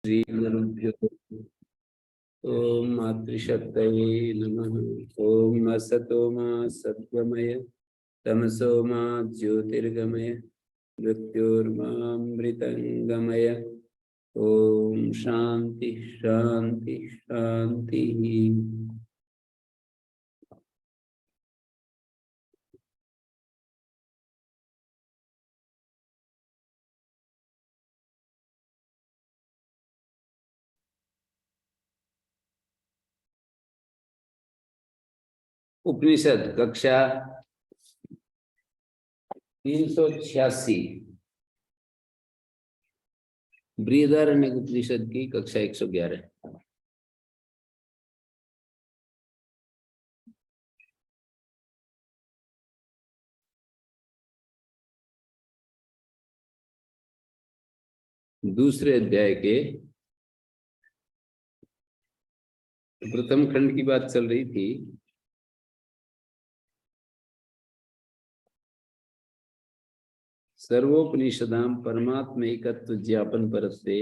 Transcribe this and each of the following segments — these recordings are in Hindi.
श्री गुरुभ्यो ओम मातृशक्तये नमः। ओम असतो मा सद्गमय तमसो मा ज्योतिर्गमय मृत्युर्मामृतंगमय। ओम शांति शांति शांति। उपनिषद कक्षा 386 बृहदारण्यक उपनिषद की कक्षा 111। दूसरे अध्याय के प्रथम खंड की बात चल रही थी। सर्वोपनिषदां परमात्म एकत्व ज्ञापन परस्ते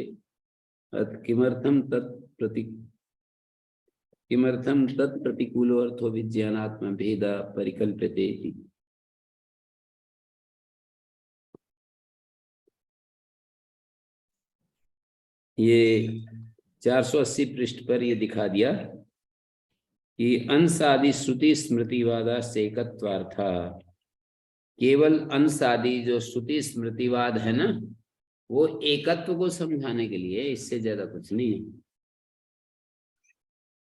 किमर्थम तत्प्रतिकूलो अर्थो विज्ञानात्म भेद परिकल्प्यते। ये 480 पृष्ठ पर ये दिखा दिया कि अंश आदि श्रुति स्मृतिवादा से एकत्वार्था। केवल अंश आदि जो श्रुति स्मृतिवाद है ना, वो एकत्व को समझाने के लिए, इससे ज्यादा कुछ नहीं है।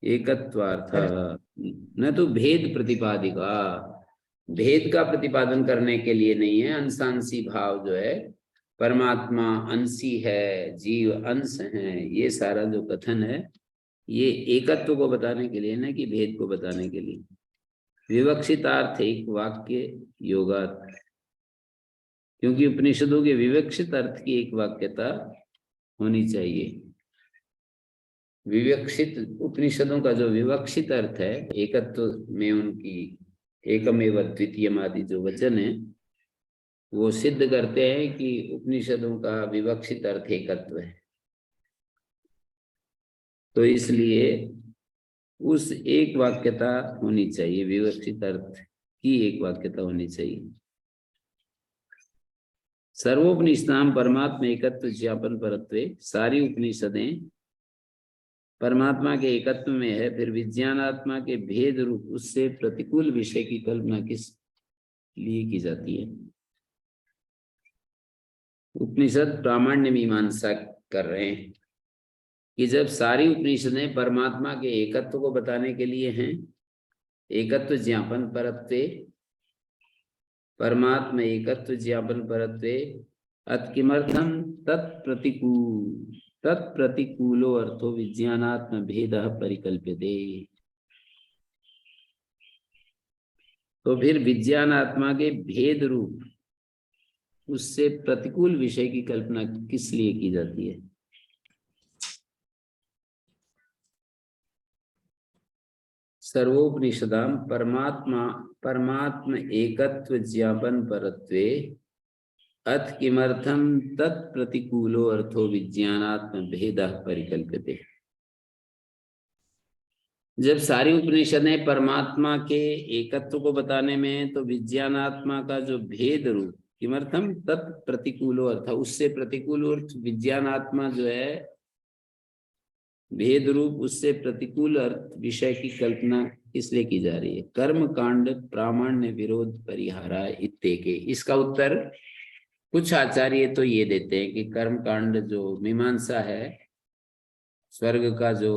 एकत्वार्थ न तो भेद प्रतिपादिका, भेद का प्रतिपादन करने के लिए नहीं है। अंशांशी भाव जो है, परमात्मा अंशी है, जीव अंश है, ये सारा जो कथन है ये एकत्व को बताने के लिए ना, कि भेद को बताने के लिए। विवक्षितार्थ एक वाक्य योगार्थ, क्योंकि उपनिषदों के विवक्षित अर्थ की एक वाक्यता होनी चाहिए। विवक्षित उपनिषदों का जो विवक्षित अर्थ है, एकत्व में उनकी एकमेव द्वितीयम आदि जो वचन है, वो सिद्ध करते हैं कि उपनिषदों का विवक्षित अर्थ एकत्व है। तो इसलिए उस एक वाक्यता होनी चाहिए, विवक्षित अर्थ की एक वाक्यता होनी चाहिए। सर्वोपनिषदां परमात्मा एकत्व ज्ञापन परत्वे, सारी उपनिषदें परमात्मा के एकत्व में है, फिर विज्ञानात्मा के भेद रूप उससे प्रतिकूल विषय की कल्पना किस लिए की जाती है। उपनिषद प्रामाण्य मीमांसा कर रहे हैं कि जब सारी उपनिषदें परमात्मा के एकत्व को बताने के लिए हैं, एकत्व ज्ञापन परत्वे, परमात्मा एकत्व ज्ञापन परत्वे अत्किमर्थम तत्प्रतिकूलो अर्थो विज्ञानात्म भेद परिकल्प्यते। तो फिर विज्ञानात्मा के भेद रूप उससे प्रतिकूल विषय की कल्पना किस लिए की जाती है। सर्वोपनिषदां परमात्म एकत्व ज्ञापन परत्वे अथ किमर्थम तत्प्रतिकूलो अर्थो विज्ञानात्म भेद परिकल्प्यते। जब सारी उपनिषदें परमात्मा के एकत्व को बताने में, तो विज्ञानात्मा का जो भेद रूप किमर्थम तत्प्रतिकूलो अर्थ, उससे प्रतिकूल अर्थ विज्ञानात्मा जो है, भेद रूप उससे प्रतिकूल अर्थ विषय की कल्पना इसलिए की जा रही है। कर्म कांड प्रामाण्य विरोध परिहारा इत्तेके। इसका उत्तर कुछ आचार्य तो ये देते हैं कि कर्म कांड जो मीमांसा है, स्वर्ग का जो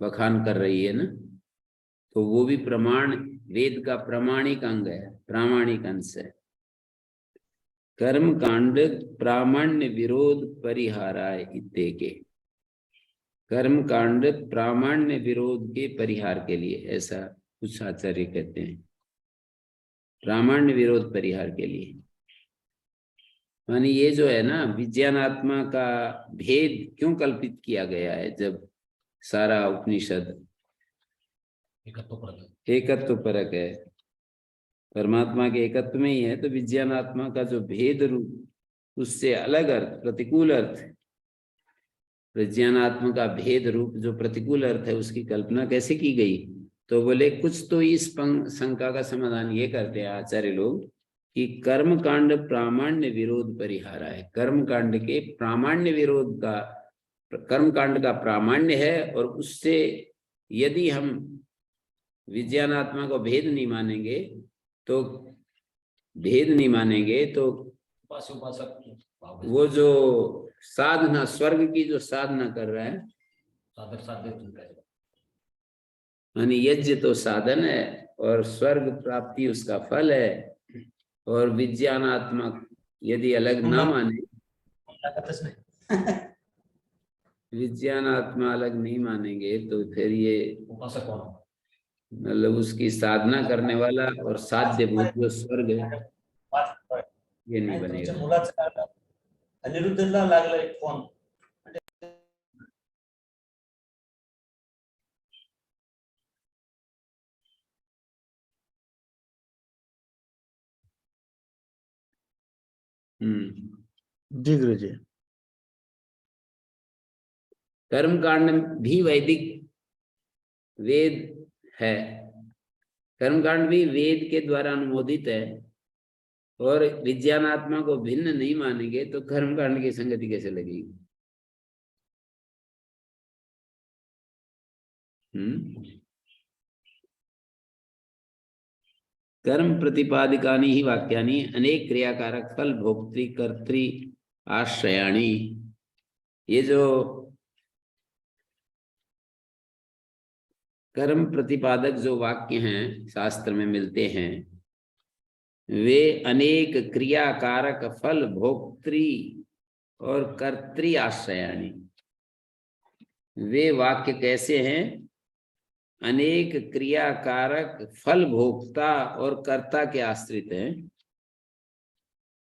बखान कर रही है ना, तो वो भी प्रमाण, वेद का प्रामाणिक अंग है, प्रामाणिक अंश है। कर्म कांड प्रामाण्य विरोध परिहारा इत्तेके, कर्म कांड प्रामाण्य विरोध के परिहार के लिए, ऐसा कुछ आचार्य कहते हैं। प्रामाण्य विरोध परिहार के लिए मानी ये जो है ना, विज्ञानात्मा का भेद क्यों कल्पित किया गया है। जब सारा उपनिषद एकत्व परक है, परमात्मा के एकत्व में ही है, तो विज्ञानात्मा का जो भेद रूप उससे अलग अर्थ, प्रतिकूल अर्थ विज्ञानात्म का भेद रूप जो प्रतिकूल अर्थ है उसकी कल्पना कैसे की गई? तो बोले कुछ तो इस शंका का समाधान ये करते हैं आचार्य लोग कि कर्म कांड प्रामाण्य विरोध परिहारा है। कर्म कांड के प्रामाण्य विरोध का, कर्म कांड का प्रामाण्य है, और उससे यदि हम विज्ञानात्मा को भेद नहीं मानेंगे तो वो जो साधना, स्वर्ग की जो साधना कर रहा है, यानी यज्ञ तो साधन है और स्वर्ग प्राप्ति उसका फल है, और विज्ञानात्मक यदि अलग ना माने, विज्ञानात्मा अलग नहीं मानेंगे तो फिर ये मतलब उसकी साधना करने वाला और साध्य भूत जो स्वर्ग है ये नहीं बनेगा। अनिरुद्धला लागलाय फोन। जी गुरु जी। कर्म कांड भी वैदिक वेद है, कर्म कांड भी वेद के द्वारा अनुमोदित है, और विज्ञानात्मा को भिन्न नहीं मानेंगे तो कर्म कांड की संगति कैसे लगेगी? कर्म प्रतिपादिकानि ही वाक्यानि अनेक क्रियाकारक फल भोक्तृ कर्तृ आश्रयाणी। ये जो कर्म प्रतिपादक जो वाक्य हैं शास्त्र में मिलते हैं वे अनेक क्रियाकारक फल भोक्तृ और कर्तृ आश्रयाणी। वे वाक्य कैसे हैं? अनेक क्रियाकारक फल भोक्ता और कर्ता के आश्रित हैं।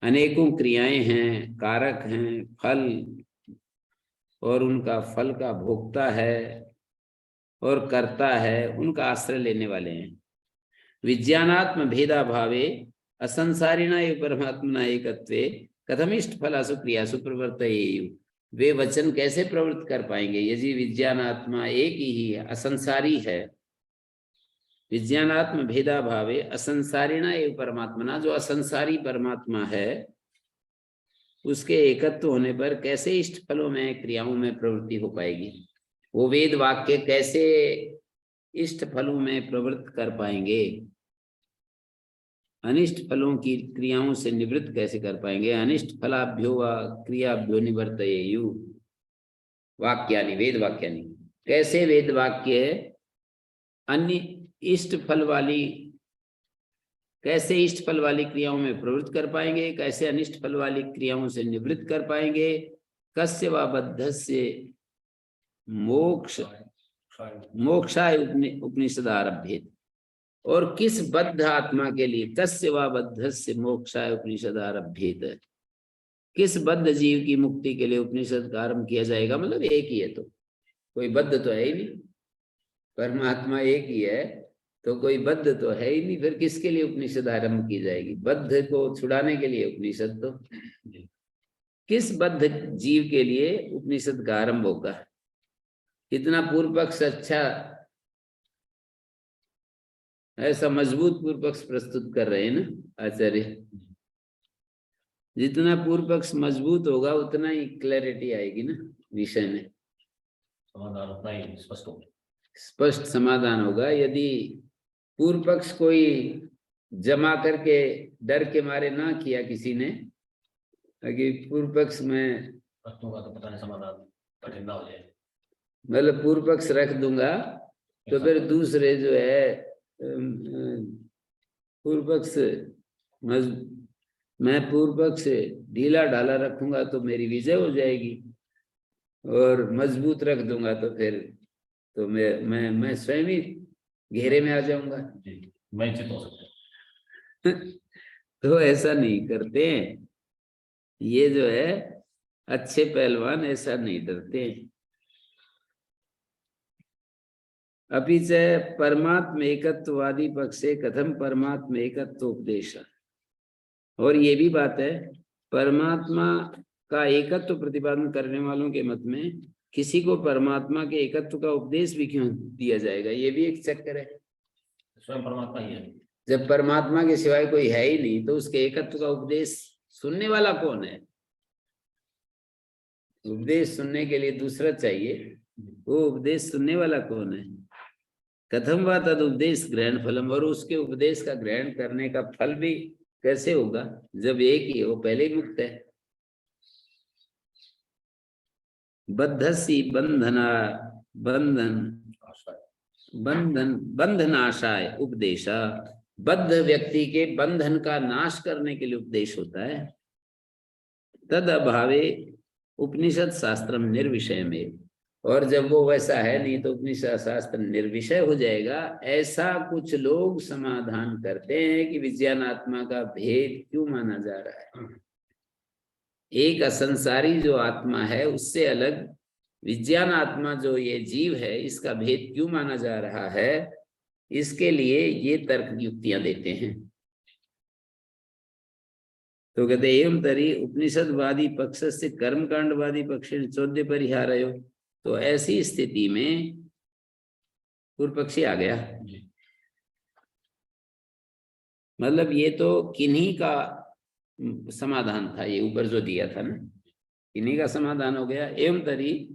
अनेकों क्रियाएं हैं, कारक हैं, फल, और उनका फल का भोक्ता है और कर्ता है, उनका आश्रय लेने वाले हैं। विज्ञानात्म भेदा भावे असंसारिणा एव परमात्मना एकत्वे कथमिष्ट फलासु क्रियासु प्रवर्तयेयु। वे वचन कैसे प्रवृत्त कर पाएंगे यदि विज्ञानात्मा एक ही है, असंसारी है। विज्ञानात्म भेदा भावे असंसारिणा एव परमात्मना, जो असंसारी परमात्मा है उसके एकत्व होने पर कैसे इष्ट फलों में, क्रियाओं में प्रवृत्ति हो पाएगी? वो वेद वाक्य कैसे इष्ट फलों में प्रवृत्त कर पाएंगे? अनिष्ट फलों की क्रियाओं से निवृत्त कैसे कर पाएंगे? अनिष्ट फलाभ्यो व क्रियाभ्यो निवर्तयेयु वाक्यानि, वेद वाक्यानि। कैसे वेद वाक्य अन्य इष्ट फल वाली, कैसे इष्ट फल वाली क्रियाओं में प्रवृत्त कर पाएंगे, कैसे अनिष्ट फल वाली क्रियाओं से निवृत्त कर पाएंगे? कस्य व बद्धस्य मोक्ष मोक्षाय उपनिषद आरभ्य, और किस बद्ध आत्मा के लिए, कस्य व बद्धस्य मोक्षाय उपनिषद आरभ्य, किस बद्ध जीव की मुक्ति के लिए उपनिषद का आरंभ किया जाएगा? मतलब एक ही है, तो कोई बद्ध तो है ही नहीं, परमात्मा एक ही है तो कोई बद्ध तो है ही नहीं, फिर किसके लिए उपनिषद आरंभ की जाएगी? बद्ध को छुड़ाने के लिए उपनिषद, तो किस बद्ध जीव के लिए उपनिषद का आरंभ होगा? कितना पूर्व पक्ष अच्छा, ऐसा मजबूत पूर्व पक्ष प्रस्तुत कर रहे हैं ना आचार्य। जितना पूर्व पक्ष मजबूत होगा उतना ही क्लैरिटी आएगी ना विषय में, समाधान उतना ही स्पष्ट समाधान होगा। यदि पूर्व पक्ष कोई जमा करके डर के मारे ना किया किसी ने, कि पूर्व पक्ष में तो पता नहीं समाधान कठिन ना हो जाए, मतलब पूर्व पक्ष रख दूंगा तो फिर दूसरे जो है पूर्व पक्ष, मैं पूर्व पक्ष ढीला ढाला रखूंगा तो मेरी विजय हो जाएगी, और मजबूत रख दूंगा तो फिर तो मैं स्वयं ही घेरे में आ जाऊंगा, मैं चित हो सकता तो ऐसा नहीं करते हैं। ये जो है अच्छे पहलवान ऐसा नहीं डरते हैं। अभी से परमात्म एकत्ववादी पक्षे कथम परमात्म एकत्व उपदेश, और ये भी बात है परमात्मा का एकत्व प्रतिपादन करने वालों के मत में किसी को परमात्मा के एकत्व का उपदेश भी क्यों दिया जाएगा, ये भी एक चक्कर है। स्वयं परमात्मा ही है। जब परमात्मा के सिवाय कोई है ही नहीं तो उसके एकत्व का उपदेश सुनने वाला कौन है? उपदेश सुनने के लिए दूसरा चाहिए, वो उपदेश सुनने वाला कौन है? कथम वा तद उपदेश ग्रहण फलम, और उसके उपदेश का ग्रहण करने का फल भी कैसे होगा जब एक ही है, वो पहले ही मुक्त है। बद्धसी बंधना बंधनाशाय उपदेशा, बद्ध व्यक्ति के बंधन का नाश करने के लिए उपदेश होता है। तद अभावे उपनिषद शास्त्रम निर्विषय में, और जब वो वैसा है नहीं तो उपनिषद शास्त्र निर्विषय हो जाएगा। ऐसा कुछ लोग समाधान करते हैं कि विज्ञानात्मा का भेद क्यों माना जा रहा है। एक असंसारी जो आत्मा है उससे अलग विज्ञान आत्मा जो ये जीव है इसका भेद क्यों माना जा रहा है, इसके लिए ये तर्क युक्तियां देते हैं। तो कहते एवं तरी उपनिषदवादी पक्ष से कर्मकांडवादी पक्ष चौद्य परिहार, तो ऐसी स्थिति में पूर्व पक्षी आ गया। मतलब ये तो किन्हीं का समाधान था, ये ऊपर जो दिया था ना, किन्हीं का समाधान हो गया। एवं तरी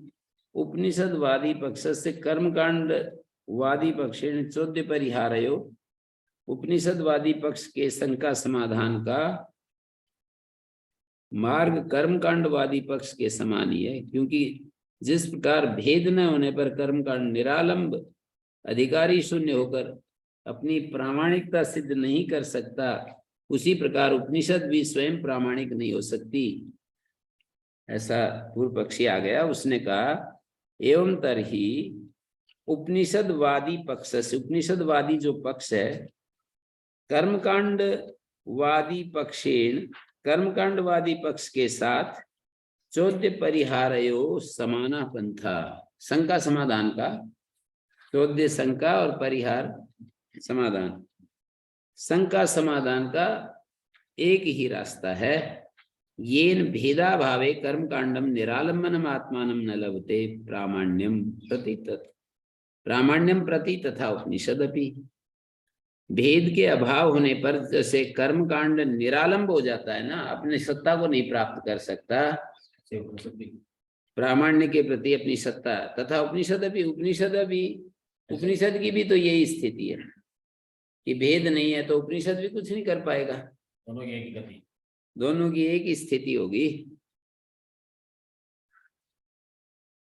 उपनिषदवादी पक्ष से कर्मकांडवादी पक्ष चौद्य परिहार, उपनिषदवादी पक्ष के शंका समाधान का मार्ग कर्मकांडवादी पक्ष के समान ही है, क्योंकि जिस प्रकार भेद न होने पर कर्मकांड निरालंब अधिकारी शून्य होकर अपनी प्रामाणिकता सिद्ध नहीं कर सकता, उसी प्रकार उपनिषद भी स्वयं प्रामाणिक नहीं हो सकती। ऐसा पूर्व पक्षी आ गया। उसने कहा एवं तरही उपनिषदवादी पक्ष से, उपनिषदवादी जो पक्ष है, कर्मकांडवादी पक्ष के साथ चौद्य परिहारयो समाना पंथा, शंका समाधान का, चौद्य शंका और परिहार समाधान, शंका समाधान का एक ही रास्ता है। येन भेदा भावे कर्मकांडम निरालंबनम आत्मानम न लभते प्रामाण्यम प्रति तथा उपनिषद अपि, भेद के अभाव होने पर जैसे कर्मकांड निरालंब हो जाता है ना, अपनी सत्ता को नहीं प्राप्त कर सकता, प्रामाण्य के प्रति अपनी सत्ता, तथा उपनिषद भी, उपनिषद की भी तो यही स्थिति है कि भेद नहीं है तो उपनिषद भी कुछ नहीं कर पाएगा। दोनों की एक ही गति, दोनों की एक ही स्थिति होगी।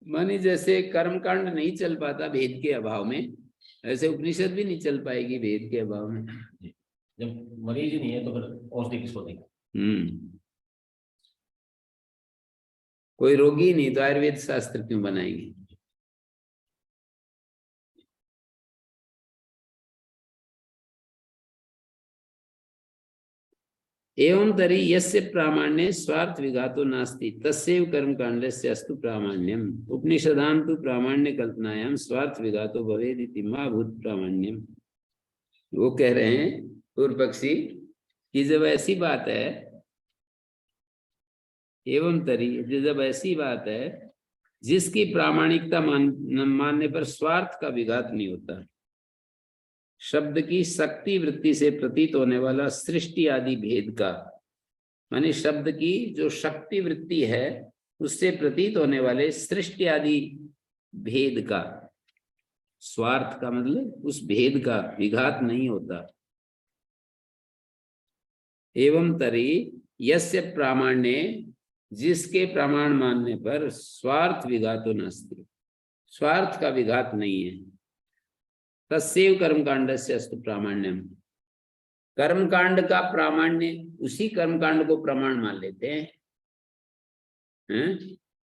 मानी जैसे कर्मकांड नहीं चल पाता भेद के अभाव में, ऐसे उपनिषद भी नहीं चल पाएगी भेद के अभाव में। जब मरीज ही नहीं है तो फिर औषधि किसको देंगे? कोई रोगी नहीं तो आयुर्वेद शास्त्र क्यों बनाएंगे? एवं तरी यस्य प्रामाण्ये स्वार्थ विघातो नास्ति तस्यैव कर्मकांडस्य अस्तु प्रामाण्यम, उपनिषदां तु प्रामाण्य कल्पनायां स्वार्थ विघातो भवेदिति मा भूत प्रामाण्यम। वो कह रहे हैं पूर्व पक्षी कि जब ऐसी बात है, एवं तरी जब ऐसी बात है जिसकी प्रामाणिकता मानने पर स्वार्थ का विघात नहीं होता, शब्द की शक्ति वृत्ति से प्रतीत होने वाला सृष्टि आदि भेद का, माने शब्द की जो शक्ति वृत्ति है उससे प्रतीत होने वाले सृष्टि आदि भेद का, स्वार्थ का मतलब उस भेद का विघात नहीं होता। एवं तरी यस्य प्रामाण्ये, जिसके प्रमाण मानने पर स्वार्थ विघातो नास्ति, स्वार्थ का विघात नहीं है, तस्यैव कर्मकांडस्य अस्तु प्रामाण्यम, कर्मकांड का प्रामाण्य, उसी कर्मकांड को प्रमाण मान लेते हैं।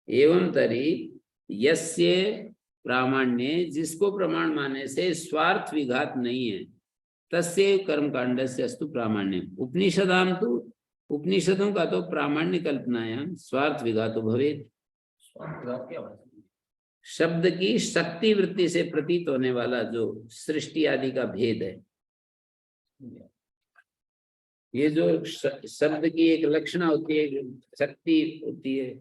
एवं तरी यस्य प्रामाण्य, जिसको प्रमाण मानने से स्वार्थ विघात नहीं है, तस्यैव कर्मकांडस्य अस्तु प्रामाण्यम, उपनिषदां तु, उपनिषदों का तो प्रामाण्य कल्पनायां स्वार्थ विघातो भवेत्, शब्द की शक्ति वृत्ति से प्रतीत होने वाला जो सृष्टि आदि का भेद है, ये जो शब्द की एक लक्षणा होती है, शक्ति होती है,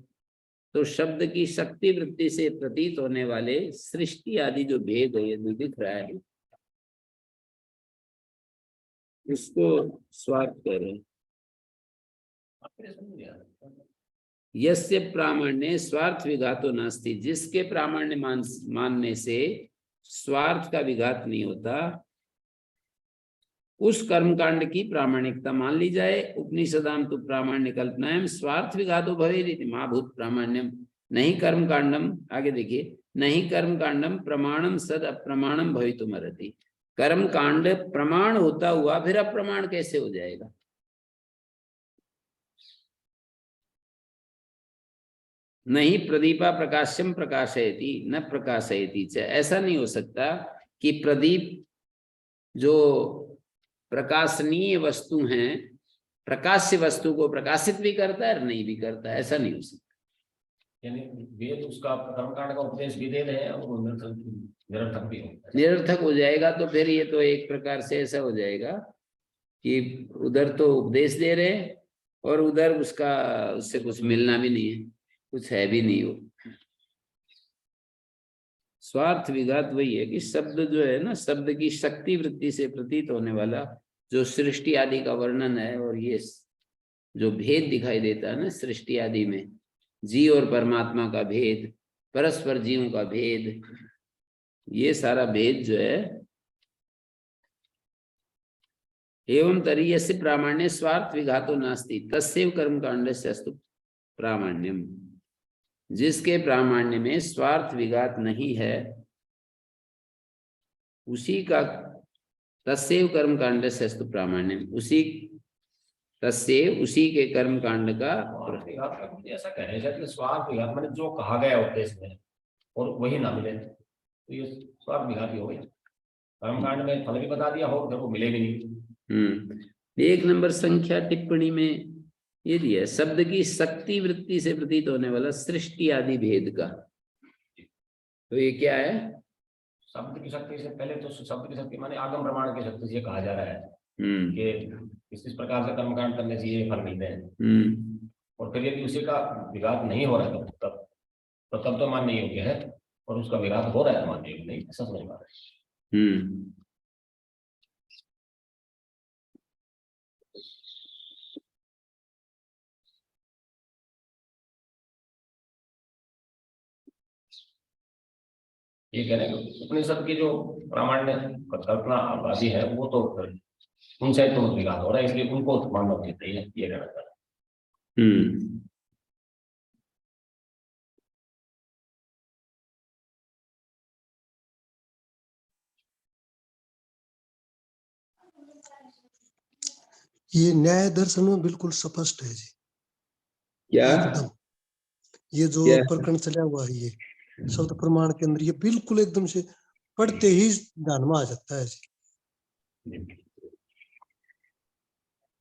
तो शब्द की शक्ति वृत्ति से प्रतीत होने वाले सृष्टि आदि जो भेद है ये जो दिख रहा है उसको स्वार्थ कह रहे हैं। यस्य प्रामाण्य स्वार्थ विघातो नास्ति, जिसके प्रामाण्य मानने से स्वार्थ का विघात नहीं होता उस कर्मकांड की प्रामाणिकता मान ली जाए। उपनिषदाम तो प्रामाण्य कल्पनाएं स्वार्थ विघातो भवेदिति महाभूत प्रामाण्यम नहीं कर्मकांडम। आगे देखिए, नहीं कर्मकांडम प्रमाणम सद अप्रमाणम भवितुमर्हति। कर्मकांड प्रमाण होता हुआ फिर अप्रमाण कैसे हो जाएगा? नहीं प्रदीपा प्रकाश्यम प्रकाशयति न प्रकाशयति च। ऐसा नहीं हो सकता कि प्रदीप जो प्रकाशनीय वस्तु हैं प्रकाश्य वस्तु को प्रकाशित भी करता है और नहीं भी करता है, ऐसा नहीं हो सकता। यानी वेद उसका कर्मकांड का उपदेश भी दे रहे हैं और निरर्थक भी होगा। निरर्थक हो जाएगा तो फिर ये तो एक प्रकार से ऐसा हो जाएगा कि उधर तो उपदेश दे रहे हैं और उधर उसका उससे कुछ मिलना भी नहीं है, कुछ है भी नहीं। वो स्वार्थ विघात वही है कि शब्द जो है ना, शब्द की शक्ति वृत्ति से प्रतीत होने वाला जो सृष्टि आदि का वर्णन है और ये जो भेद दिखाई देता है ना सृष्टि आदि में, जीव और परमात्मा का भेद, परस्पर जीवों का भेद, ये सारा भेद जो है एवं तरीयस्य प्रामाण्य स्वार्थ विघातो नास्ति तस्यैव कर्मकांडस्य अस्तु प्रामाण्यम। जिसके प्रामाण्य में स्वार्थ विघात नहीं है उसी का तस्यैव कर्मकांडस्य अस्तु प्रामाण्यम, उसी के कर्मकांड का ऐसा कह रहे हैं स्वार्थ विघात मैंने जो कहा गया उपदेश में और वही ना मिले तो ये स्वार्थ विघात ही हो गया। कर्मकांड में फल भी बता दिया हो उधर को मिले भी नहीं। 1 नंबर संख्या टिप्पणी में ये दिया है, शब्द की शक्ति वृत्ति से प्रतीत होने वाला सृष्टि आदि भेद का। तो ये क्या है? शब्द की शक्ति से पहले तो शब्द की शक्ति माने आगम प्रमाण की शक्ति से कहा जा रहा है कि इस प्रकार से कर्मकांड करने से ये फल मिलते हैं। और फिर यदि उसी का विघात नहीं हो रहा है तब तो मानने योग्य है और उसका विघात हो रहा है मानने योग्य नहीं, ऐसा समझ में आ रहा है। ये कह रहे हैं उपनिषद की जो प्रामाण्य कल्पना आबादी है वो तो उनसे तो विघात हो रहा है इसलिए उनको मानना चाहिए, ये कहना चाह रहा है। ये न्याय दर्शन में बिल्कुल स्पष्ट है जी। क्या एकदम ये जो प्रकरण चला हुआ है ये शब्द प्रमाण के अंदर ये बिल्कुल एकदम से पढ़ते ही ध्यान में आ जाता है जी।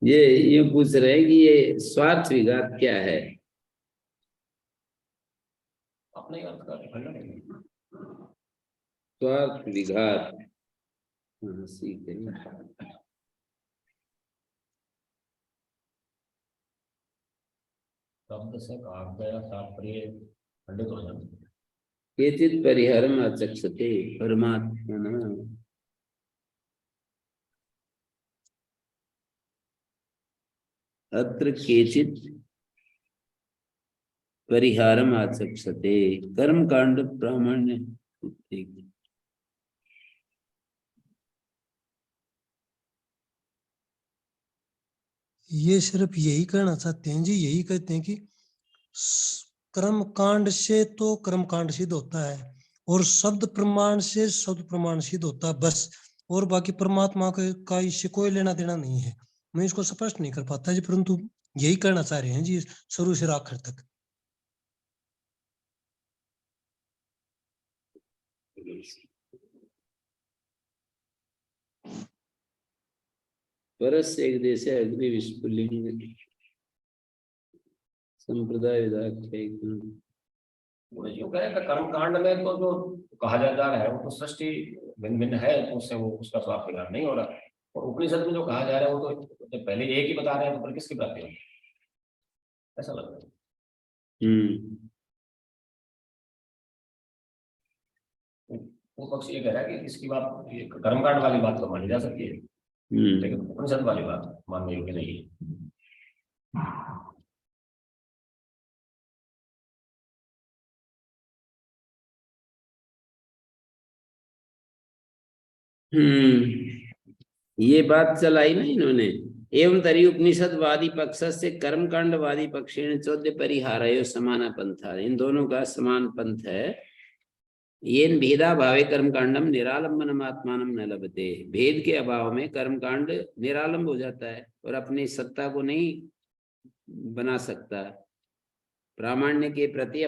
ये पूछ रहे हैं कि ये स्वार्थ विघात क्या है? अपने अर्थ का खंडन। स्वार्थ विघात सीख है। शब्द से कहा गया तात्पर्य खंडित हो जाता है। केचित् परिहारम आचक्षते परमात्मना। अत्र केचित् परिहारम आचक्षते कर्मकांड प्रामाण्य। ये सिर्फ यही कहना चाहते हैं जी, यही कहते हैं कि कर्म कांड से तो कर्म कांड सिद्ध होता है और शब्द प्रमाण से शब्द प्रमाण सिद्ध होता है बस, और बाकी परमात्मा का इससे कोई लेना देना नहीं है। मैं इसको स्पष्ट नहीं कर पाता जी, परंतु यही कहना चाह रहे हैं जी शुरू से आखिर तक। परस्य एक देश है अग्नि विस्फुलिंग संप्रदाय कर्मकांड में तो जो कहा जा रहा है वो तो सृष्टि भिन्न भिन्न है तो उससे वो उसका स्वार्थ विघात नहीं हो रहा। और उपनिषद में जो कहा जा रहा है वो तो पहले एक ही बता रहे हैं तो फिर किसकी प्राप्ति होगी, ऐसा लगता है। वो पक्ष ये कह रहा है कि इसकी बात, ये कर्मकांड वाली बात तो मानी जा सकती है, लेकिन उपनिषद वाली बात मानने योग्य नहीं है। ये बात चलाई ना इन्होंने। एवं तरी उपनिषदवादी पक्ष से कर्मकांडवादी पक्षेण चौद्य परिहारयो समान पंथ, इन दोनों का समान पंथ है। ये भेदा भावे कर्मकांडम निरालंबनम आत्मानम न लभते, भेद के अभाव में कर्मकांड निरालंब हो जाता है और अपनी सत्ता को नहीं बना सकता, प्रामाण्य के प्रति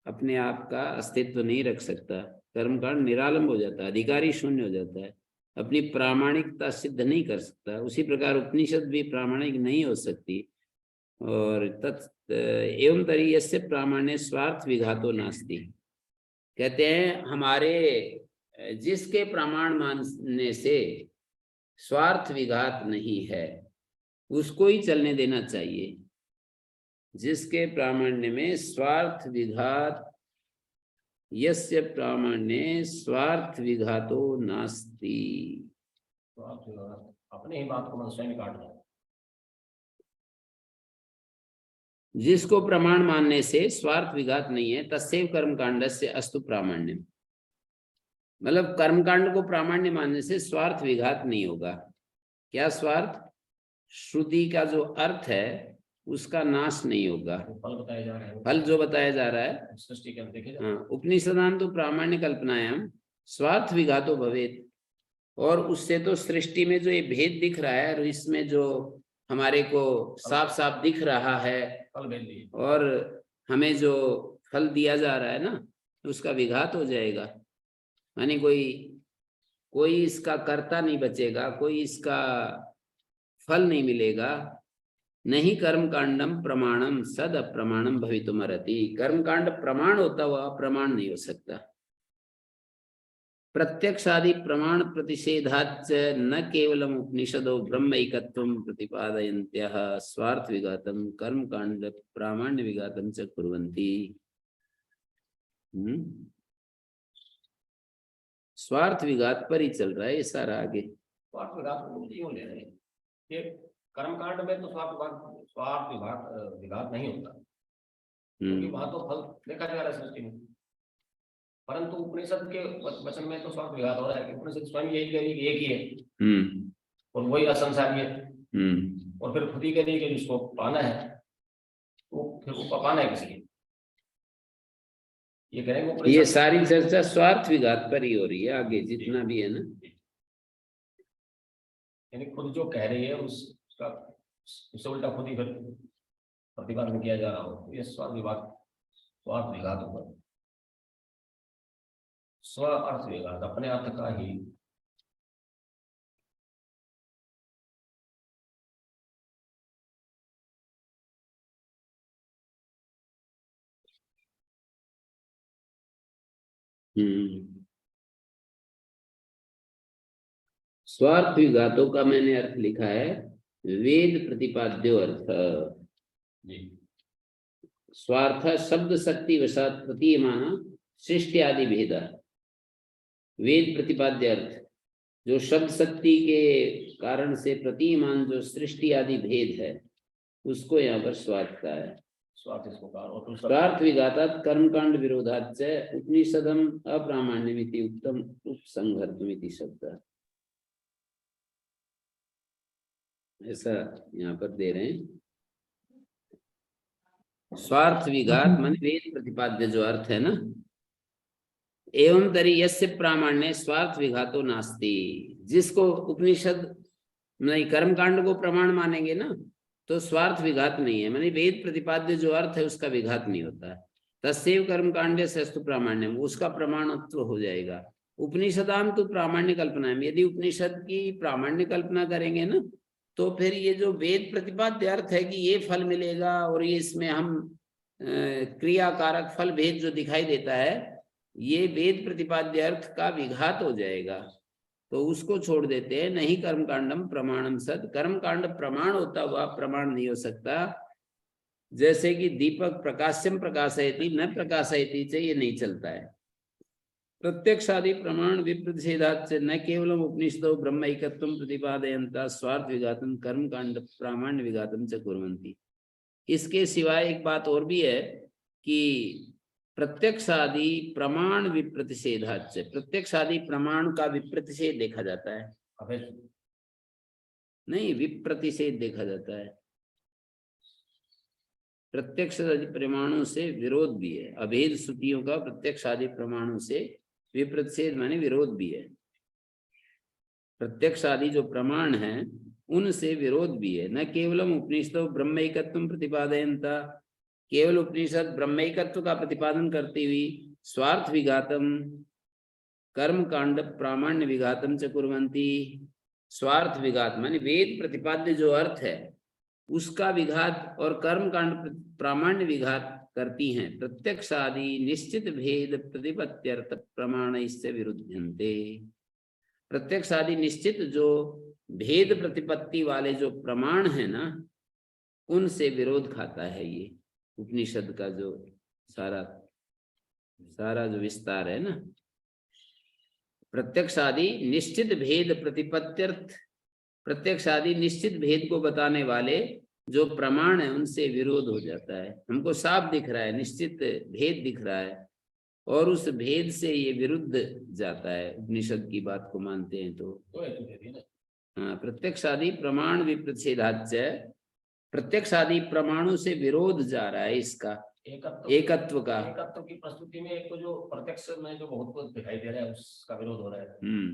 अपने आप का अस्तित्व नहीं रख सकता। कर्मकांड निरालंब हो जाता है, अधिकारी शून्य हो जाता है, अपनी प्रामाणिकता सिद्ध नहीं कर सकता। उसी प्रकार उपनिषद भी प्रामाणिक नहीं हो सकती। और एवं तरी यस्य प्रामाण्य स्वार्थ विघातो नास्ति, कहते हैं हमारे जिसके प्रमाण मानने से स्वार्थ विघात नहीं है उसको ही चलने देना चाहिए। जिसके प्रामाण्य में स्वार्थ विघात, यस्य प्रामाण्य स्वार्थ विघातो नास्ति, तो आप अपने ही बात को स्वयं काट रहे हैं। जिसको प्रमाण मानने से स्वार्थ विघात नहीं है, तस्सैव कर्मकांड से अस्तु प्रामाण्य, मतलब कर्मकांड को प्रामाण्य मानने से स्वार्थ विघात नहीं होगा। क्या स्वार्थ? श्रुति का जो अर्थ है उसका नाश नहीं होगा। फल बताया जा रहा है, फल जो बताया जा रहा है सृष्टि के अंदर देखे हाँ, उपनिषदान तो प्रामाण्य कल्पनायाम स्वार्थ विघातो भवेत, और उससे तो सृष्टि में जो ये भेद दिख रहा है और इसमें जो हमारे को साफ साफ दिख रहा है और हमें जो फल दिया जा रहा है ना, उसका विघात हो जाएगा। मानी कोई इसका कर्ता नहीं बचेगा, कोई इसका फल नहीं मिलेगा। नहीं कर्मकांडम प्रमाणम सद अप्रमाणम भवितुमर्हति, कर्मकांड प्रमाण होता हुआ प्रमाण नहीं हो सकता। प्रत्यक्षादि प्रमाण प्रतिषेधाच्च न केवलम उपनिषदो ब्रह्मैकत्वं प्रतिपादयन्त्यः स्वार्थ विघातम कर्मकांड प्रामाण्य विघातम च कुर्वन्ति। स्वार्थ विघात पर ही चल रहा है ये सारा। आगे स्वार्थ विघात को क्यों ले रहे हैं? ये कर्मकांड में तो स्वार्थ विघात नहीं होता, क्योंकि वहां तो फल देखा जा रहा है सृष्टि में। परंतु उपनिषद के वचन में तो स्वार्थ विघात हो रहा है कि उपनिषद स्वयं यही कह रही है कि एक ही है और वही असंसारी है, और फिर खुद ही कह रही है कि जिसको पाना है तो फिर वो पाना है किसी, ये करेंगे। ये सारी चर्चा स्वार्थ विघात पर ही हो रही है। आगे जितना भी है ना, यानी खुद जो कह रही है उसका उससे उल्टा खुद ही फिर प्रतिपादन किया जा रहा हो, ये स्वार्थ विघात होगा। स्व अर्थ विघात, अपने अर्थ का ही स्वार्थ विघातों का मैंने अर्थ लिखा है वेद प्रतिपाद्यो अर्थ। स्वार्थ शब्द शक्ति वशात प्रतीयमान सृष्टि आदि भेद, वेद प्रतिपाद्य अर्थ जो शब्द शक्ति के कारण से प्रतीयमान जो सृष्टि आदि भेद है उसको यहाँ पर स्वार्थ का है। स्वार्थ विघातात् कर्मकांड विरोधाच्च उपनिषदम अप्रामाण्यमिति उत्तम उपसंहर्तुमिति शब्द, ऐसा यहाँ पर दे रहे हैं। स्वार्थ विघात मान वेद प्रतिपाद्य जो अर्थ है ना, एवं तरी यस्य प्रामाण्य स्वार्थ विघातो नास्ति, जिसको उपनिषद नहीं कर्मकांड को प्रमाण मानेंगे ना तो स्वार्थ विघात नहीं है, माने वेद प्रतिपाद्य जो अर्थ है उसका विघात नहीं होता। तस्सैव कर्मकांडे सस्तु प्रामाण्यम, उसका प्रमाणत्व हो जाएगा। उपनिषदाम तो प्रामाण्य कल्पना है, यदि उपनिषद की प्रामाण्य कल्पना करेंगे ना तो फिर ये जो वेद प्रतिपाद्य अर्थ है कि ये फल मिलेगा और ये इसमें हम क्रियाकारक फल भेद जो दिखाई देता है ये वेद प्रतिपाद्य अर्थ का विघात हो जाएगा, तो उसको छोड़ देते हैं। नहीं कर्मकांडम प्रमाणम सद, कर्मकांड प्रमाण होता हुआ प्रमाण नहीं हो सकता। जैसे कि दीपक प्रकाश्यम प्रकाशयति न प्रकाशयति से ये नहीं चलता है, प्रत्यक्षादि प्रमाण विप्रतिषेधाच्च न केवलम उपनिषदो ब्रह्म एकत्वं प्रतिपादयन्तः स्वार्थ विघातम कर्म कांड प्रामाण्य विघातम च कुर्वन्ति। इसके सिवाय एक बात और भी है कि प्रत्यक्षादि प्रमाण विप्रतिषेधाच्च, प्रत्यक्षादि प्रमाण का विप्रतिषेध देखा जाता है, नहीं विप्रतिषेध देखा जाता है। प्रत्यक्ष आदि प्रमाणों से विरोध भी है, अभेद श्रुतियों का प्रत्यक्ष आदि प्रमाणों से विप्रतिषेध माने विरोध भी है। प्रत्यक्ष आदि जो प्रमाण है उनसे विरोध भी है। न केवलम उपनिषदो ब्रह्मैकत्वं प्रतिपादयन्तः, केवल उपनिषद ब्रह्मैकत्व का प्रतिपादन करती हुई स्वार्थ विघातम कर्म कांड प्रामाण्य विघातम च कुर्वन्ति। स्वार्थ विघात माने वेद प्रतिपाद्य जो अर्थ है उसका विघात और कर्म कांड प्रामाण्य विघात करती हैं। प्रत्यक्ष आदि निश्चित भेद प्रतिपत्त्यर्थ प्रमाण इससे विरुद्धन्ते। प्रत्यक्ष आदि निश्चित जो भेद प्रतिपत्ति वाले जो प्रमाण है ना उनसे विरोध खाता है ये उपनिषद का जो सारा जो विस्तार है ना। प्रत्यक्ष आदि निश्चित भेद प्रतिपत्त्यर्थ, प्रत्यक्ष आदि निश्चित भेद को बताने वाले जो प्रमाण है उनसे विरोध हो जाता है। हमको साफ दिख रहा है, निश्चित भेद दिख रहा है और उस भेद से ये विरुद्ध जाता है। उपनिषद की बात को मानते हैं तो हाँ, प्रत्यक्ष आदि प्रमाण विप्रतिषेधाच्च, प्रत्यक्ष आदि प्रमाणों से विरोध जा रहा है इसका एकत्व का। एकत्व की प्रस्तुति में एक तो जो प्रत्यक्ष में जो बहुत कुछ दिखाई दे रहा है उसका विरोध हो रहा है,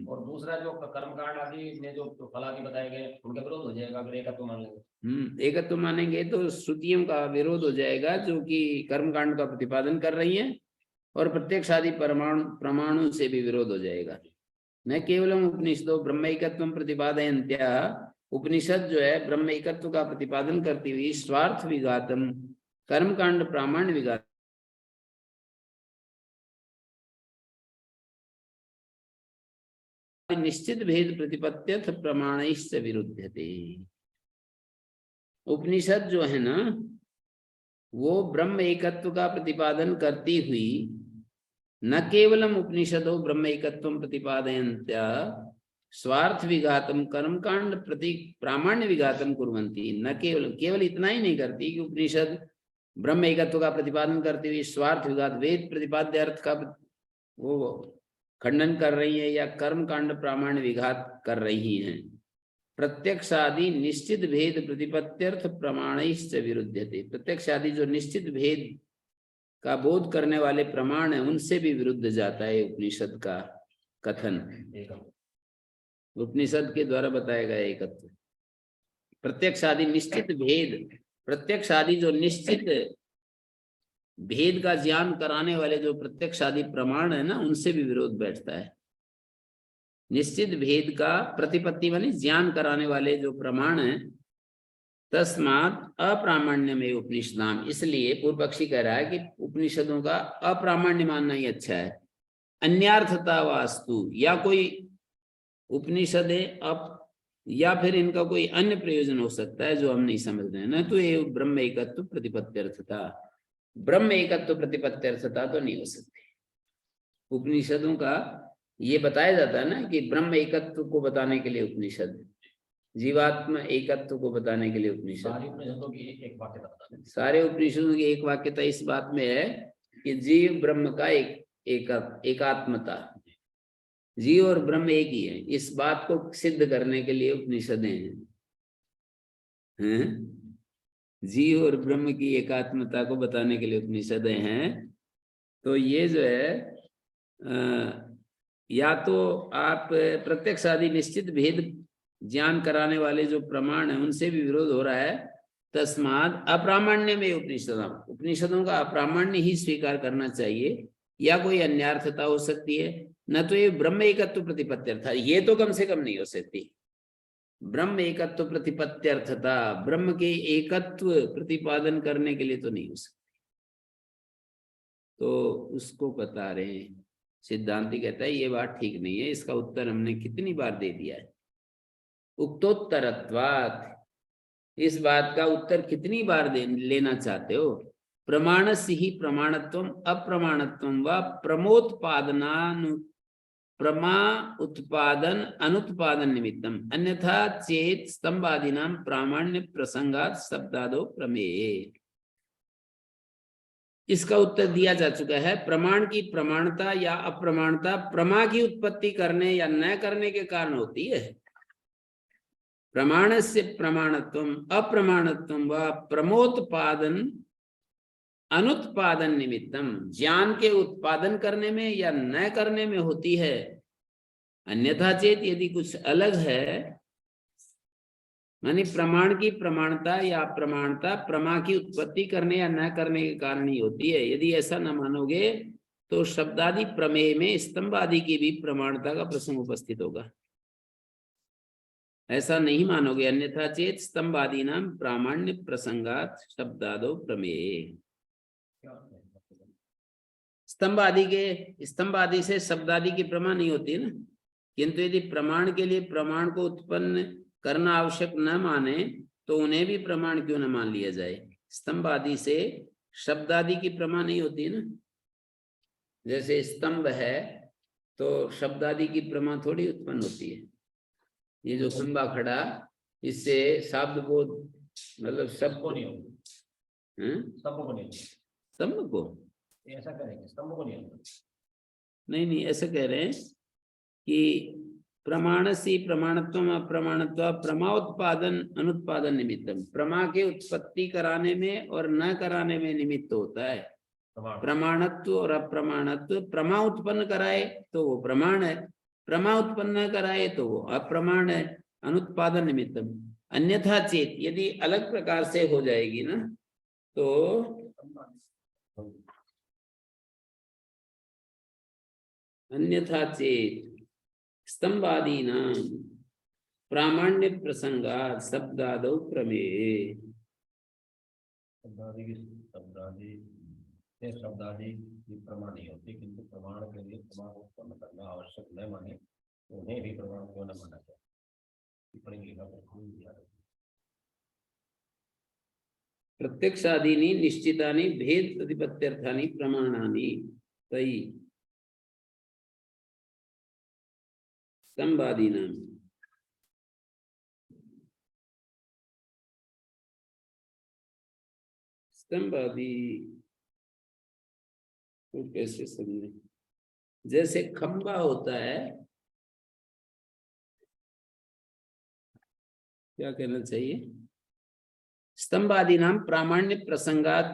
और दूसरा जो कर्मकांड आदि में जो फल आदि बताए गए उनका विरोध हो जाएगा अगर एकत्व मान लेंगे। एकत्व मानेंगे तो श्रुतियों का विरोध हो जाएगा जो कि कर्मकांड का प्रतिपादन कर रही है, और प्रत्यक्ष आदि प्रमाणों से भी विरोध हो जाएगा। न केवलम उपनिषदो ब्रह्मैकत्वं प्रतिपादयन्त्यः, उपनिषद जो है ब्रह्म एकत्व का प्रतिपादन करती हुई स्वार्थ विघातम कर्मकांड प्रामाण्य विघात निश्चित भेद प्रतिपत्त्यर्थ प्रमाणैश्च विरुध्यते। उपनिषद जो है ना वो ब्रह्म एकत्व का प्रतिपादन करती हुई न केवलम उपनिषदो ब्रह्म एकत्वं प्रतिपादयन्त्यः स्वार्थ विघातम कर्मकांड प्रति प्रामाण्य विघातम कुर्वन्ति। न केवल इतना ही नहीं करती कि उपनिषद ब्रह्म एकत्व का प्रतिपादन करते हुए स्वार्थ विघात वेद प्रतिपाद्य अर्थ का वो खंडन कर रही है या कर्म कांड प्रामाण्य विघात कर रही हैं। प्रत्यक्ष आदि निश्चित भेद प्रतिपत्त्यर्थ प्रमाणैश्च विरुध्यते। प्रत्यक्ष आदि जो निश्चित भेद का बोध करने वाले प्रमाण है उनसे भी विरुद्ध जाता है उपनिषद का कथन, उपनिषद के द्वारा बताया गया एकत्व। प्रत्यक्ष आदि निश्चित भेद, प्रत्यक्ष आदि जो निश्चित भेद का ज्ञान कराने वाले जो प्रत्यक्ष आदि प्रमाण है ना उनसे भी विरोध बैठता है। निश्चित भेद का प्रतिपत्ति माने ज्ञान कराने वाले जो प्रमाण है, तस्मात् अप्रामाण्य में उपनिषदाम, इसलिए पूर्व पक्षी कह रहा है कि उपनिषदों का अप्रामाण्य मानना ही अच्छा है। अन्यार्थता वास्तु, या कोई उपनिषद है या फिर इनका कोई अन्य प्रयोजन हो सकता है जो हम नहीं समझ रहे हैं। न तो ये ब्रह्म एकत्व प्रतिपत्त्यर्थता, ब्रह्म एकत्व प्रतिपत्त्यर्थता तो नहीं हो सकती। उपनिषदों का ये बताया जाता है ना कि ब्रह्म एकत्व को बताने के लिए उपनिषद, जीवात्मा एकत्व को बताने के लिए उपनिषद। सारे उपनिषदों की एक वाक्यता इस बात में है कि जीव ब्रह्म का एकात्मता, जीव और ब्रह्म एक ही है, इस बात को सिद्ध करने के लिए उपनिषदें हैं। जीव और ब्रह्म की एकात्मता को बताने के लिए उपनिषदें हैं। तो ये जो है या तो आप प्रत्यक्ष आदि निश्चित भेद ज्ञान कराने वाले जो प्रमाण है उनसे भी विरोध हो रहा है। तस्माद अप्रामाण्य में उपनिषदों का अप्रामाण्य ही स्वीकार करना चाहिए, या कोई अन्यार्थता हो सकती है। न तो ये ब्रह्म एकत्व प्रतिपत्त्यर्थ, ये तो कम से कम नहीं हो सकती। ब्रह्म एकत्व प्रतिपत्त्यर्थता, ब्रह्म के एकत्व प्रतिपादन करने के लिए तो नहीं हो सकती। तो उसको बता रहे हैं, सिद्धांति कहता है ये बात ठीक नहीं है। इसका उत्तर हमने कितनी बार दे दिया है। उक्तोत्तरत्वात्, इस बात का उत्तर कितनी बार लेना चाहते हो? प्रमाणस्य ही प्रमाणत्वम अप्रमाणत्वम व प्रमा उत्पादन अनुत्पादन निमित्तम अन्यथा चेत स्तंभादीनां प्रामाण्य प्रसंगात शब्दादो प्रमेय। इसका उत्तर दिया जा चुका है। प्रमाण की प्रमाणता या अप्रमाणता प्रमा की उत्पत्ति करने या न करने के कारण होती है। प्रमाणस्य प्रमाणत्वम अप्रमाणत्वम व प्रमोत्पादन अनुत्पादन निमित्तम ज्ञान के उत्पादन करने में या न करने में होती है। अन्यथा चेत यदि कुछ अलग है, मानी प्रमाण की प्रमाणता या अप्रमाणता प्रमा की उत्पत्ति करने या न करने के कारण ही होती है। यदि ऐसा न मानोगे तो शब्दादि प्रमेय में स्तंभ आदि की भी प्रमाणता का प्रसंग उपस्थित होगा। ऐसा नहीं मानोगे, अन्यथा चेत स्तंभ आदि नाम प्रामाण्य प्रसंगात शब्दादो प्रमेय। स्तंभ आदि से शब्दादि की प्रमा नहीं होती है ना, किंतु यदि प्रमाण के लिए प्रमाण को उत्पन्न करना आवश्यक न माने तो उन्हें भी प्रमाण क्यों न मान लिया जाए। स्तंभ आदि से शब्दादि की प्रमा नहीं होती है ना। जैसे स्तंभ है तो शब्दादि की प्रमा थोड़ी उत्पन्न होती है। ये जो खंबा खड़ा, इससे शब्द बोध मतलब शब्द को नहीं होगा, स्तंभ को नहीं, स्तंभ को ऐसा करेंगे, स्तंभ को नहीं, नहीं ऐसा कह रहे हैं कि प्रमाणसी प्रमाणत्व अप्रमाणत्व प्रमा उत्पादन अनुत्पादन निमित्तम, प्रमा के उत्पत्ति कराने में और न कराने में निमित्त होता है। प्रमाणत्व और अप्रमाणत्व, प्रमा उत्पन्न कराए तो वो प्रमाण है, प्रमा उत्पन्न न कराए तो वो अप्रमाण है। अनुत्पादन निमित्तम, अन्यथा चेत यदि अलग प्रकार से हो जाएगी ना तो अन्यथा चेत स्तंभादीनां प्रामाण्य प्रसंगात शब्दादौ प्रमेय। शब्दादि की प्रमाण नहीं होती, किंतु प्रमाण के लिए प्रमाण उत्पन्न करना आवश्यक न माने तो उन्हें भी प्रमाण क्यों न माना जाए। प्रत्यक्षादीनि निश्चितानि भेद प्रतिपत्त्यर्थानि प्रमाणानि तयि स्तंभादीनां स्तंभादि तो कैसे समझे। जैसे खंबा होता है, क्या कहना चाहिए, स्तंभादीनां प्रामाण्य प्रसंगात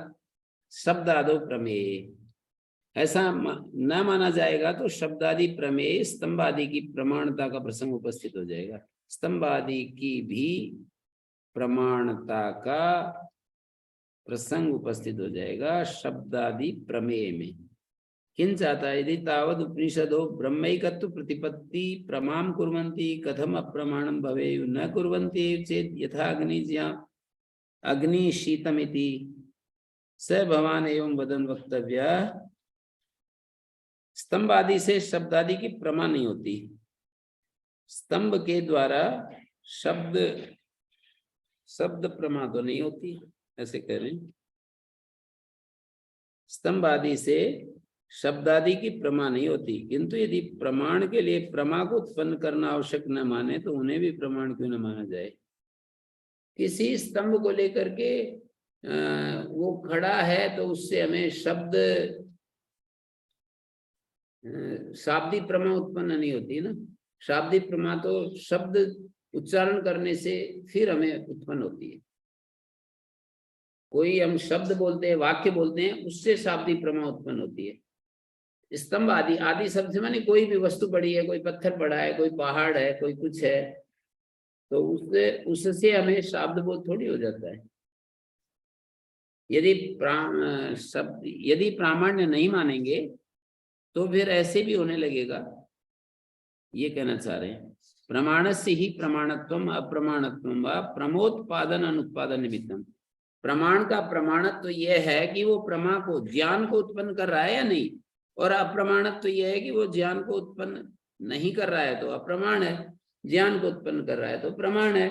शब्दादो प्रमेय। ऐसा न माना जाएगा तो शब्दादि प्रमेय स्तंभादि की प्रमाणता का प्रसंग उपस्थित हो जाएगा। स्तंभादि की भी प्रमाणता का प्रसंग उपस्थित हो जाएगा शब्दादि प्रमेय में। किंच आता है, यदि तावद उपनिषदो ब्रह्मैकत्व प्रतिपत्ति प्रमाम कुर्वन्ति कथम अप्रमाणम भवेयु न कुर्वन्ति चेत यथा अग्नि शीतमिति स भवान एवं वदन वक्तव्य। स्तंभ आदि से शब्दादि की प्रमा नहीं होती। स्तंभ के द्वारा शब्द प्रमा तो नहीं होती, ऐसे कह रहे हैं। स्तंभ आदि से शब्दादि की प्रमा नहीं होती, किंतु यदि प्रमाण के लिए प्रमा को उत्पन्न करना आवश्यक न माने तो उन्हें भी प्रमाण क्यों न माना जाए। किसी स्तंभ को लेकर के वो खड़ा है तो उससे हमें शाब्दिक प्रमा उत्पन्न नहीं होती ना। शाब्दिक प्रमा तो शब्द उच्चारण करने से फिर हमें उत्पन्न होती है। कोई हम शब्द बोलते हैं, वाक्य बोलते हैं, उससे शाब्दिक प्रमा उत्पन्न होती है। स्तंभ आदि शब्द से माने कोई भी वस्तु पड़ी है, कोई पत्थर पड़ा है, कोई पहाड़ है, कोई कुछ है, तो उससे हमें शाब्द बोध थोड़ी हो जाता है। यदि प्रामाण्य नहीं मानेंगे तो फिर ऐसे भी होने लगेगा। ये कहना चाह रहे हैं, प्रमाणस्य ही प्रमाणत्वम अप्रमाणत्वम व प्रमोत्पादन अनुत्पादन निमित्तम। प्रमाण का प्रमाणत्व तो यह है कि वो प्रमा को, ज्ञान को उत्पन्न कर रहा है या नहीं, और अप्रमाणत्व तो यह है कि वो ज्ञान को उत्पन्न नहीं कर रहा है तो अप्रमाण है, ज्ञान को उत्पन्न कर रहा है तो प्रमाण है।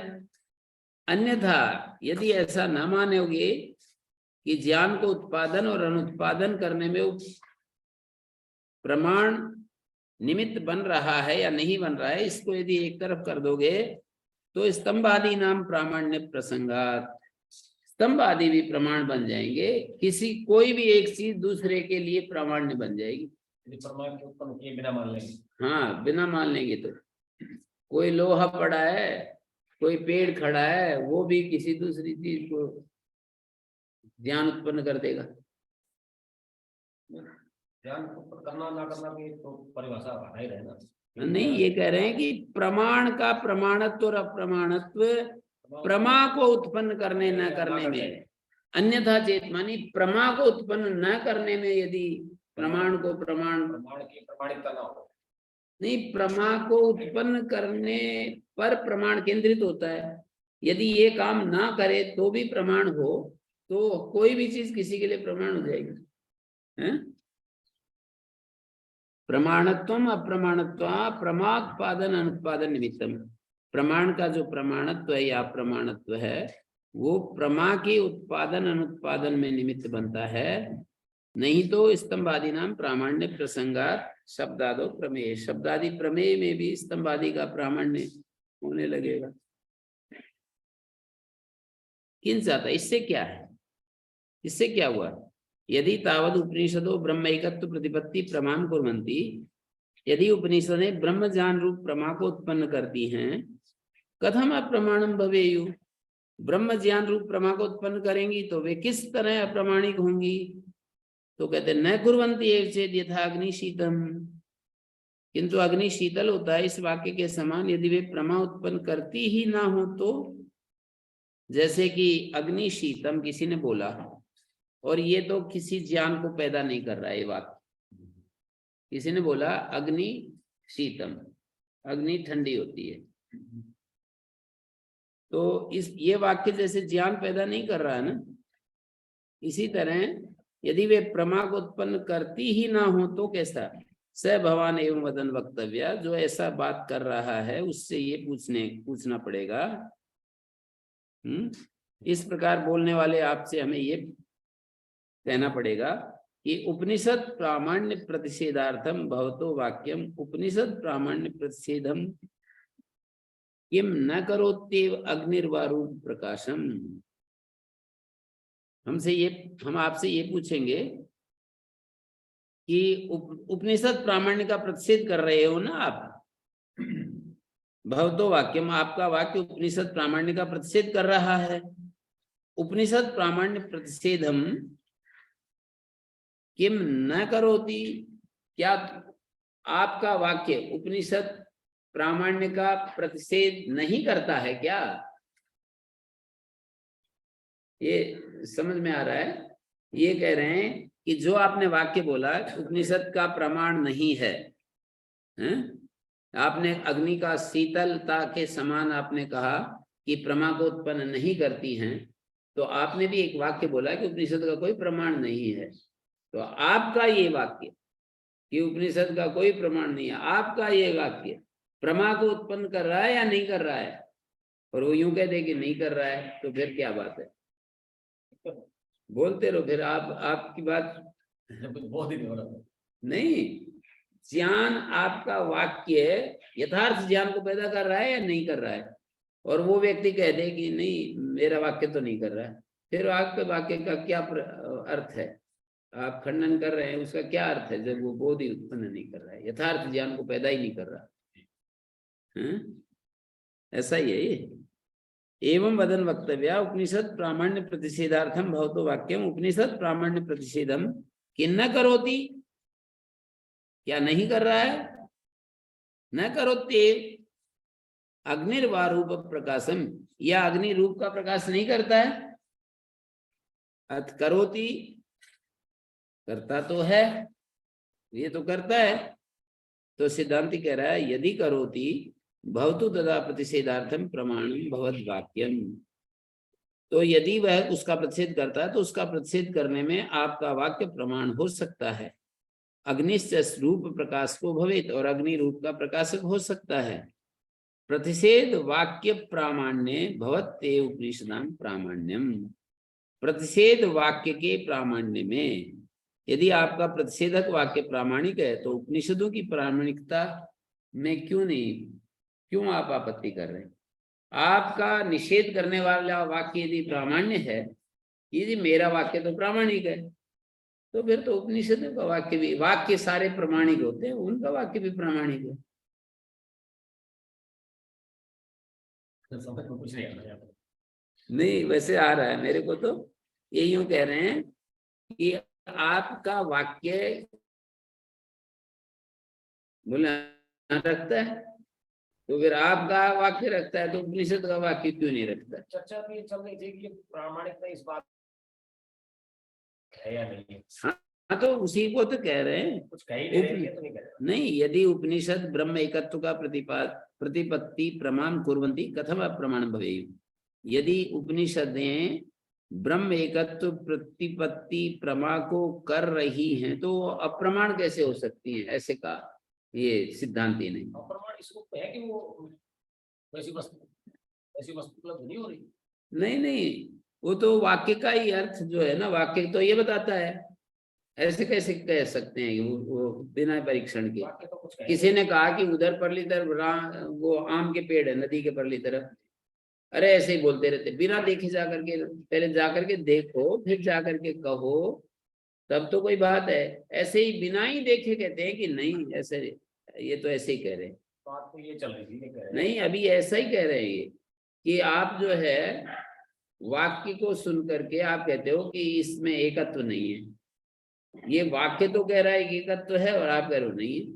अन्यथा यदि ऐसा न मानोगे कि ज्ञान को उत्पादन और अनुत्पादन करने में वो प्रमाण निमित्त बन रहा है या नहीं बन रहा है, इसको यदि एक तरफ कर दोगे तो स्तंभादि नाम प्रामाण्य प्रसंगात, स्तंभ आदि भी प्रमाण बन जाएंगे। किसी कोई भी एक चीज दूसरे के लिए प्रामाण्य बन जाएगी। प्रमाण के उत्पन्न किए बिना मान लेंगे। हाँ, बिना मान लेंगे तो कोई लोहा पड़ा है, कोई पेड़ खड़ा है, वो भी किसी दूसरी चीज को ज्ञान उत्पन्न कर देगा। ज्ञान उत्पन्न करना ना करना की तो परिभाषा बना ही रहना। नहीं, ये कह रहे हैं कि प्रमाण का प्रमाणत्व और अप्रमाणत्व प्रमा को उत्पन्न करने न करने में, अन्यथा चेत मानी प्रमा को उत्पन्न न करने में यदि प्रमाण को प्रमाण की प्रमाणिकता ना हो, नहीं, प्रमा को उत्पन्न करने पर प्रमाण केंद्रित होता है। यदि ये काम ना करे तो भी प्रमाण हो, तो कोई भी चीज किसी के लिए प्रमाण हो जाएगी। हैं? प्रमाणत्वम अप्रमाणत्व प्रमात्पादन अनुत्पादन निमित्तम, प्रमाण का जो प्रमाणत्व है या अप्रमाणत्व है वो प्रमा के उत्पादन अनुत्पादन में निमित्त बनता है। नहीं तो स्तंभादि नाम प्रामाण्य प्रसंगात शब्दादो प्रमेय, शब्दादि प्रमेय में भी स्तंभादि का प्रामाण्य होने लगेगा। किंचात, इससे क्या है, इससे क्या हुआ? यदि तावद उपनिषदो ब्रह्मैकत्व प्रतिपत्ति प्रमाण कुर्वन्ति, यदि उपनिषदें ब्रह्म ज्ञान रूप प्रमा को उत्पन्न करती हैं, कथम अप्रमाणम भवेयु, ब्रह्म ज्ञान रूप प्रमा को उत्पन्न करेंगी तो वे किस तरह अप्रमाणिक होंगी? तो कहते न कुर्वन्ति एव चेद यथा अग्नि शीतम, किंतु अग्नि शीतल होता है इस वाक्य के समान यदि वे प्रमा उत्पन्न करती ही ना हो तो। जैसे कि अग्नि शीतम किसी ने बोला और ये तो किसी ज्ञान को पैदा नहीं कर रहा है, ये वाक्य किसी ने बोला अग्नि शीतम, अग्नि ठंडी होती है, तो ये वाक्य जैसे ज्ञान पैदा नहीं कर रहा है ना, इसी तरह यदि वे प्रमा को उत्पन्न करती ही ना हो तो कैसा? स भवान एवं वदन वक्तव्य, जो ऐसा बात कर रहा है उससे ये पूछना पड़ेगा। इस प्रकार बोलने वाले आपसे हमें ये कहना पड़ेगा कि उपनिषद प्रामाण्य प्रतिषेधार्थम भवतो वाक्यम उपनिषद प्रामाण्य प्रतिषेधम किम न करोत्येव अग्निर्वारूप प्रकाशम। हम आपसे ये पूछेंगे कि उपनिषद प्रामाण्य का प्रतिषेध कर रहे हो ना आप, भवतो वाक्यम, आपका वाक्य उपनिषद प्रामाण्य का प्रतिषेध कर रहा है। उपनिषद प्रामाण्य प्रतिषेधम किम न करोति, क्या आपका वाक्य उपनिषद प्रामाण्य का प्रतिषेध नहीं करता है क्या? ये समझ में आ रहा है? ये कह रहे हैं कि जो आपने वाक्य बोला उपनिषद का प्रमाण नहीं है, आपने अग्नि का शीतलता के समान आपने कहा कि प्रमा को उत्पन्न नहीं करती हैं, तो आपने भी एक वाक्य बोला कि उपनिषद का कोई प्रमाण नहीं है। तो आपका ये वाक्य कि उपनिषद का कोई प्रमाण नहीं है, आपका ये वाक्य प्रमा को उत्पन्न कर रहा है या नहीं कर रहा है? और वो यूं कह दे कि नहीं कर रहा है, तो फिर क्या बात है? बोलते रहो, फिर आपकी बात बहुत ही नहीं। ज्ञान, आपका वाक्य यथार्थ ज्ञान को पैदा कर रहा है या नहीं कर रहा है? और वो व्यक्ति कह दे कि नहीं, मेरा वाक्य तो नहीं कर रहा है, फिर आपके वाक्य का क्या अर्थ है? आप खंडन कर रहे हैं, उसका क्या अर्थ है जब वो बोध ही उत्पन्न नहीं कर रहा है, यथार्थ ज्ञान को पैदा ही नहीं कर रहा है? ऐसा ही है ये। एवं वदन वक्तव्य उपनिषद प्रामाण्य प्रतिषेधार्थम भवतो वाक्यम उपनिषद प्रामाण्य प्रतिषेधम किन्न करोति, क्या नहीं कर रहा है? न करोते अग्निर्वारूप प्रकाशम, या अग्नि रूप का प्रकाश नहीं करता है? अथ करोति, करता तो है, ये तो करता है। तो सिद्धांति कह रहा है यदि करोति भवतु तदा प्रतिषेधार्थम प्रमाणम भवद वाक्यम, तो यदि वह उसका प्रतिषेध करता है तो उसका प्रतिषेध करने में आपका वाक्य प्रमाण हो सकता है। अग्निश्च रूप प्रकाश को भवेत, और अग्नि रूप का प्रकाशक हो सकता है। प्रतिषेध वाक्य प्रामाण्य भवत्ते उपनिषदां प्रामाण्यम, प्रतिषेध वाक्य के प्रामाण्य में यदि आपका प्रतिषेधक वाक्य प्रामाणिक है तो उपनिषदों की प्रामाणिकता में क्यों आप आपत्ति कर रहे हैं? आपका निषेध करने वाला वाक्य यदि प्रामाण्य है, यदि मेरा वाक्य तो प्रामाणिक है, तो फिर तो उपनिषदों का वाक्य भी, वाक्य सारे प्रामाणिक होते हैं, उनका वाक्य भी प्रामाणिक है। समझ में कुछ नहीं आ रहा है। नहीं, वैसे आ रहा है मेरे को, तो ये यूं कह रहे हैं कि आपका वाक्य बोले रखता है, तो फिर आपका वाक्य रखता है तो उपनिषद का वाक्य क्यों नहीं रखता? चर्चा भी चल रही थी कि प्रामाणिकता इस बात है या नहीं। हाँ, तो उसी को तो कह रहे हैं। कुछ कह ही नहीं रहे हैं, तो नहीं कह रहे। नहीं, यदि उपनिषद ब्रह्म एकत्व का प्रतिपत्ति प्रमाण कुर्वन्ति कथम अप्रमाण भवेयुः। यदि उपनिषदें ब्रह्म एकत्व प्रतिपत्ति प्रमा को कर रही हैं तो अप्रमाण कैसे हो सकती हैं? ऐसे कहा ये सिद्धांति नहीं। अप्रमाण इसको है कि वो वैसी वस्तु उपलब्ध नहीं हो रही। नहीं, वो तो वाक्य का ही अर्थ जो है ना, वाक्य तो ये बताता है। ऐसे कैसे कह सकते हैं वो बिना परीक्षण के? तो किसी ने कहा कि उधर परली तरफ वो आम के पेड़ है, नदी के परली तरफ, अरे ऐसे ही बोलते रहते बिना देखे जाकर के। पहले जाकर के देखो फिर जाकर के कहो, तब तो कोई बात है। ऐसे ही बिना ही देखे कहते हैं कि नहीं ऐसे, ये तो ऐसे ही कह रहे हैं। बात तो ये चल रही थी। नहीं, अभी ऐसा ही कह रहे हैं ये कि आप जो है वाक्य को सुन करके आप कहते हो कि इसमें एकत्व नहीं है। ये वाक्य तो कह रहा है कि एकत्व है और आप कह रहे हो नहीं है।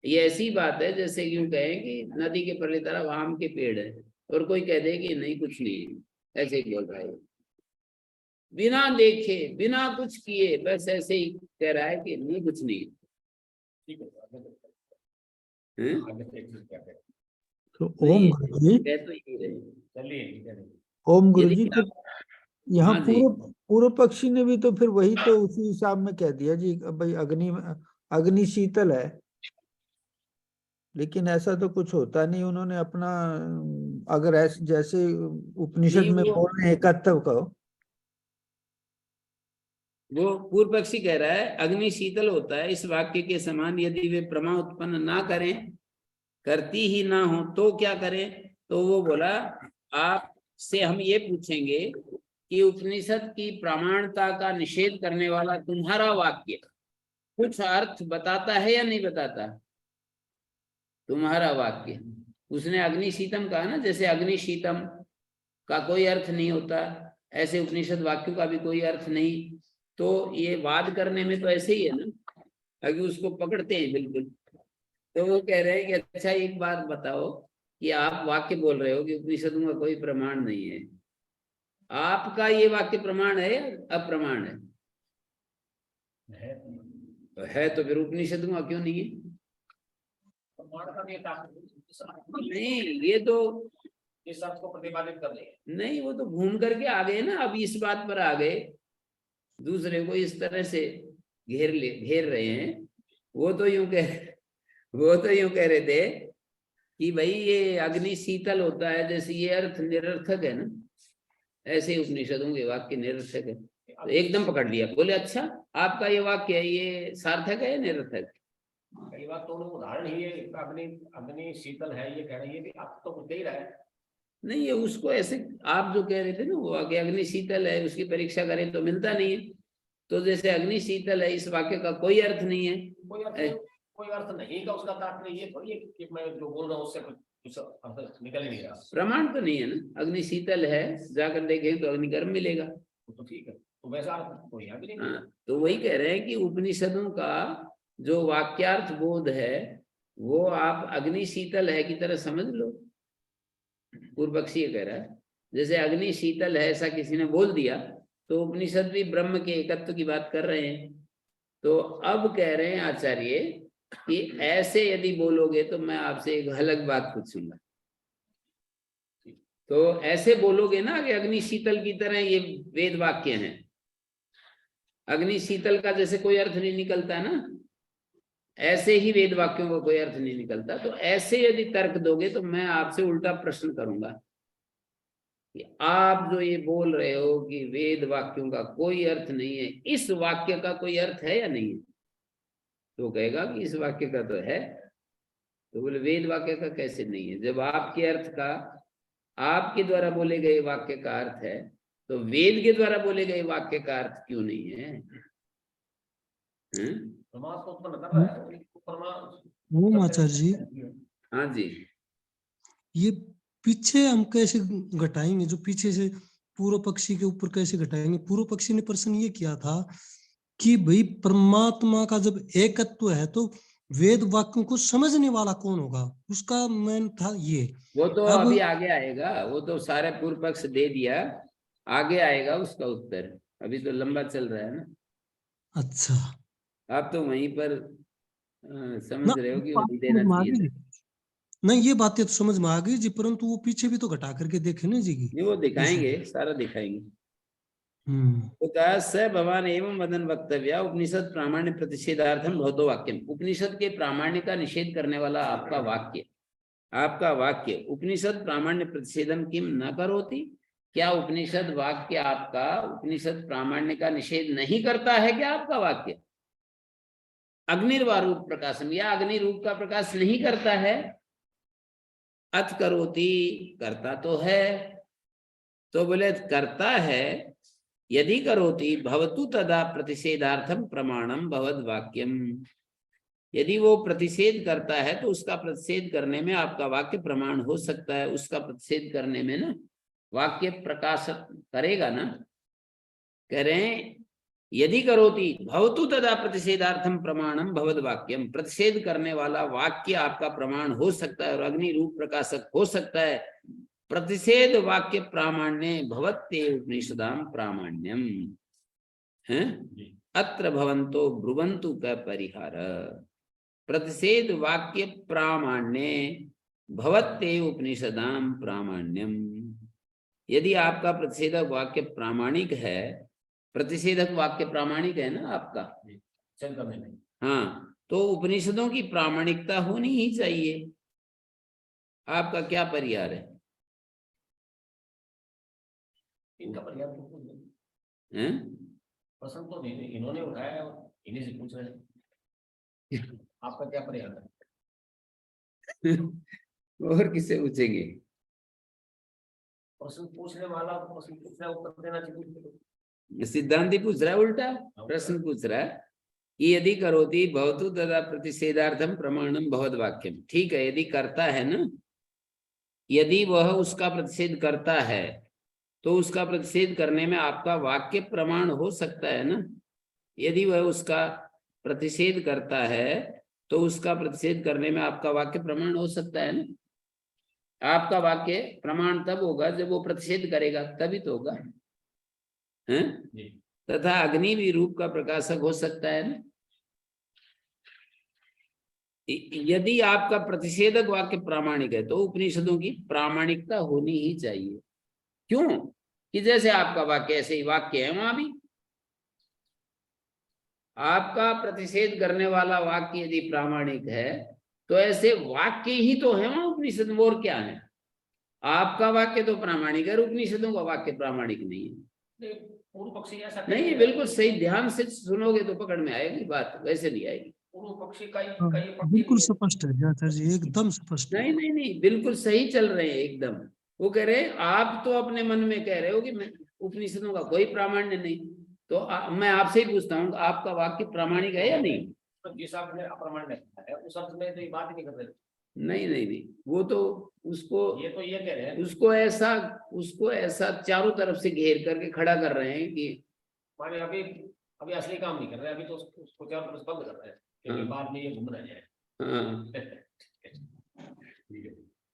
ये ऐसी बात है जैसे यूं कहें कि नदी के परली तरफ आम के पेड़ है और कोई कह दे कि नहीं कुछ नहीं है, ऐसे ही बोल रहा है। बिना देखे बिना कुछ किए बस ऐसे ही कह रहा है कि नहीं कुछ नहीं है। तो ओम गुरु जी, कह तो यही रहे। चलिए ओम गुरु जी, यदि तो यहाँ हाँ जी। पूर्व पक्षी ने भी तो फिर वही तो उसी हिसाब में कह दिया जी, भाई अग्नि शीतल है, लेकिन ऐसा तो कुछ होता नहीं। उन्होंने अपना, अगर ऐसे जैसे उपनिषद नहीं, में बोल रहे हैं एकत्व का, वो पूर्व पक्षी कह रहा है अग्नि शीतल होता है इस वाक्य के समान यदि वे प्रमा उत्पन्न ना करें, करती ही ना हो तो क्या करें? तो वो बोला आपसे हम ये पूछेंगे कि उपनिषद की प्रामाणिकता का निषेध करने वाला तुम्हारा वाक्य कुछ अर्थ बताता है या नहीं बताता? तुम्हारा वाक्य, उसने अग्नि शीतम कहा ना, जैसे अग्नि शीतम का कोई अर्थ नहीं होता, ऐसे उपनिषद वाक्यों का भी कोई अर्थ नहीं। तो ये वाद करने में तो ऐसे ही है ना, अगर उसको पकड़ते हैं बिल्कुल। तो वो कह रहे हैं कि अच्छा एक बात बताओ कि आप वाक्य बोल रहे हो कि उपनिषदों का कोई प्रमाण नहीं है, आपका ये वाक्य प्रमाण है या अप्रमाण है? है तो फिर उपनिषदों का क्यों नहीं है? नहीं, ये तो इस अर्थ को प्रतिपादित कर रही नहीं, वो तो घूम करके आ गए ना, अब इस बात पर आ गए, दूसरे को इस तरह से घेर रहे हैं। वो तो यूं कह रहे थे कि भाई ये अग्नि शीतल होता है, जैसे ये अर्थ निरर्थक है ना, ऐसे ही उपनिषदों के वाक्य निरर्थक है। तो एकदम पकड़ लिया, बोले अच्छा आपका ये वाक्य है ये सार्थक है या निरर्थक? कई बार तो उदाहरण ही है, अग्नि शीतल है ये कह रही है, आप तो कुछ दे ही रहा है। नहीं, ये उसको ऐसे आप जो कह रहे थे ना वो वाक्य अग्नि शीतल है, उसकी परीक्षा करें तो मिलता नहीं है। तो जैसे अग्नि शीतल है इस वाक्य का कोई अर्थ नहीं है। कोई अर्थ नहीं का उसका तात्पर्य ये थोड़ी है कि मैं जो बोल रहा हूँ उससे कुछ अर्थ निकल ही नहीं रहा। प्रमाण तो नहीं है ना, अग्नि शीतल है जाकर देखें तो अग्निगर्भ मिलेगा, तो ठीक है, तो वैसा अर्थ कोई भी नहीं। हाँ, तो वही कह रहे हैं कि उपनिषदों का जो वाक्यार्थ बोध है वो आप अग्नि शीतल है की तरह समझ लो। पूर्व पक्षी कह रहा है जैसे अग्नि शीतल है ऐसा किसी ने बोल दिया, तो उपनिषद भी ब्रह्म के एकत्व की बात कर रहे हैं। तो अब कह रहे हैं आचार्य कि ऐसे यदि बोलोगे तो मैं आपसे एक अलग बात पूछूंगा। तो ऐसे बोलोगे ना कि अग्नि शीतल की तरह ये वेद वाक्य हैं, अग्नि शीतल का जैसे कोई अर्थ नहीं निकलता ना, ऐसे ही वेद वाक्यों का कोई अर्थ नहीं निकलता। तो ऐसे यदि तर्क दोगे तो मैं आपसे उल्टा प्रश्न करूंगा, कि आप जो ये बोल रहे हो कि वेद वाक्यों का कोई अर्थ नहीं है, इस वाक्य का कोई अर्थ है या नहीं है? तो कहेगा कि इस वाक्य का तो है। तो बोले वेद वाक्य का कैसे नहीं है? जब आपके अर्थ का, आपके द्वारा बोले गए वाक्य का अर्थ है, तो वेद के द्वारा बोले गए वाक्य का अर्थ क्यों नहीं है? परमात्मा उत्पन्न कर रहा है, ओम आचार्य जी, हाँ जी, ये पीछे हम कैसे घटाएंगे? जो पीछे से पूर्व पक्षी के ऊपर कैसे घटाएंगे? पूर्व पक्षी ने प्रश्न ये किया था कि भाई परमात्मा का जब एकत्व है तो वेद वाक्यों को समझने वाला कौन होगा? उसका मैन था ये। वो तो अब अभी आगे आएगा, वो तो सारे पूर्व पक्ष दे दिया, आगे आएगा उसका उत्तर, अभी तो लंबा चल रहा है ना। अच्छा, आप तो वहीं पर ना समझ रहे हो कि बात वही समझ देना में आ चाहिए गई था। जी। नहीं, ये बातें तो समझ में आ गई जी, परंतु वो पीछे भी तो घटा करके देखे ना जी की। नहीं, वो दिखाएंगे, सारा दिखाएंगे। तो कहा स भगवान एवं वदन वक्तव्य उपनिषद प्रामाण्य प्रतिषेधार्थम भवतो वाक्यम। उपनिषद के प्रामाण्य का निषेध करने वाला आपका वाक्य, आपका वाक्य उपनिषद प्रामाण्य प्रतिषेधम किम न करोति? क्या उपनिषद वाक्य आपका उपनिषद प्रामाण्य का निषेध नहीं करता है क्या? आपका वाक्य अग्निर्वारूप प्रकाशम, या अग्नि रूप का प्रकाश नहीं करता है? अथ करोति, करता तो है। तो बोले करता है, यदि करोति भवतु तदा प्रतिषेधार्थम प्रमाणम भवद वाक्यम। यदि वो प्रतिषेध करता है तो उसका प्रतिषेध करने में आपका वाक्य प्रमाण हो सकता है, उसका प्रतिषेध करने में ना वाक्य प्रकाशक करेगा ना। कह रहे हैं यदि करोति भवतु तदा प्रतिषेधार्थम प्रमाणम भवद वाक्यम, प्रतिषेध करने वाला वाक्य आपका प्रमाण हो सकता है और अग्नि रूप प्रकाशक हो सकता है। प्रतिषेध वाक्य प्रामाण्य भवत्ते उपनिषदाम प्रामाण्यम है। अत्र भवंतो ब्रुवंतु का परिहार। प्रतिषेध वाक्य प्रामाण्य भवत्ते उपनिषदाम प्रामाण्यम। यदि आपका प्रतिषेधक वाक्य प्रामाणिक है, प्रतिषेधक वाक्य प्रामाणिक है ना आपका, हाँ, तो उपनिषदों की प्रामाणिकता होनी ही चाहिए। आपका क्या परिहार है? इनका परिहार हैं? प्रश्न तो इन्होंने उठाया है, इन्हीं से पूछ रहे हैं आपका क्या परिहार है? और किससे पूछेंगे? प्रश्न पूछने वाला प्रश्न पूछ रहा है, उत्तर देना चाहिए। सिद्धांति पूछ रहा है, उल्टा प्रश्न पूछ रहा है कि यदि करोति भवतु तदा प्रतिषेधार्थम प्रमाणम भवद वाक्यम। ठीक है, यदि करता है ना, यदि वह उसका प्रतिषेध करता है तो उसका प्रतिषेध करने में आपका वाक्य प्रमाण हो सकता है ना। यदि वह उसका प्रतिषेध करता है तो उसका प्रतिषेध करने में आपका वाक्य प्रमाण हो सकता है ना। आपका वाक्य प्रमाण तब होगा जब वो प्रतिषेध करेगा, तभी तो होगा है। तथा अग्नि भी रूप का प्रकाशक हो सकता है ना। यदि आपका प्रतिषेधक वाक्य प्रामाणिक है तो उपनिषदों की प्रामाणिकता होनी ही चाहिए। क्यों? कि जैसे आपका वाक्य ऐसे ही वाक्य है, वहां भी आपका प्रतिषेध करने वाला वाक्य यदि प्रामाणिक है तो ऐसे वाक्य ही तो है वहां उपनिषद में, और क्या है? आपका वाक्य तो प्रामाणिक है, उपनिषदों का वाक्य प्रामाणिक नहीं है। पूर्व पक्षी ऐसा नहीं, बिल्कुल सही, ध्यान से सुनोगे तो पकड़ में आएगी बात, वैसे नहीं आएगी। पूर्व पक्षी का बिल्कुल स्पष्ट है आचार्य जी, एकदम स्पष्ट है। नहीं नहीं नहीं, बिल्कुल सही चल रहे हैं एकदम। वो कह रहे आप तो अपने मन में कह रहे हो कि मैं उपनिषदों का कोई प्रामाण्य नहीं, तो मैं आपसे ही पूछता हूँ आपका वाक्य प्रामाणिक है या नहीं? तो जिस शब्द में अप्रामाण्य है उस शब्द में तो ये बात ही नहीं कर रहे। नहीं नहीं नहीं, वो तो उसको, ये तो ये कह रहे हैं उसको ऐसा चारों तरफ से घेर करके खड़ा कर रहे हैं कि माने अभी असली काम नहीं कर रहे, अभी तो उसको चारों तरफ बंद कर रहे हैं कि बाद में ये घूम ना जाए।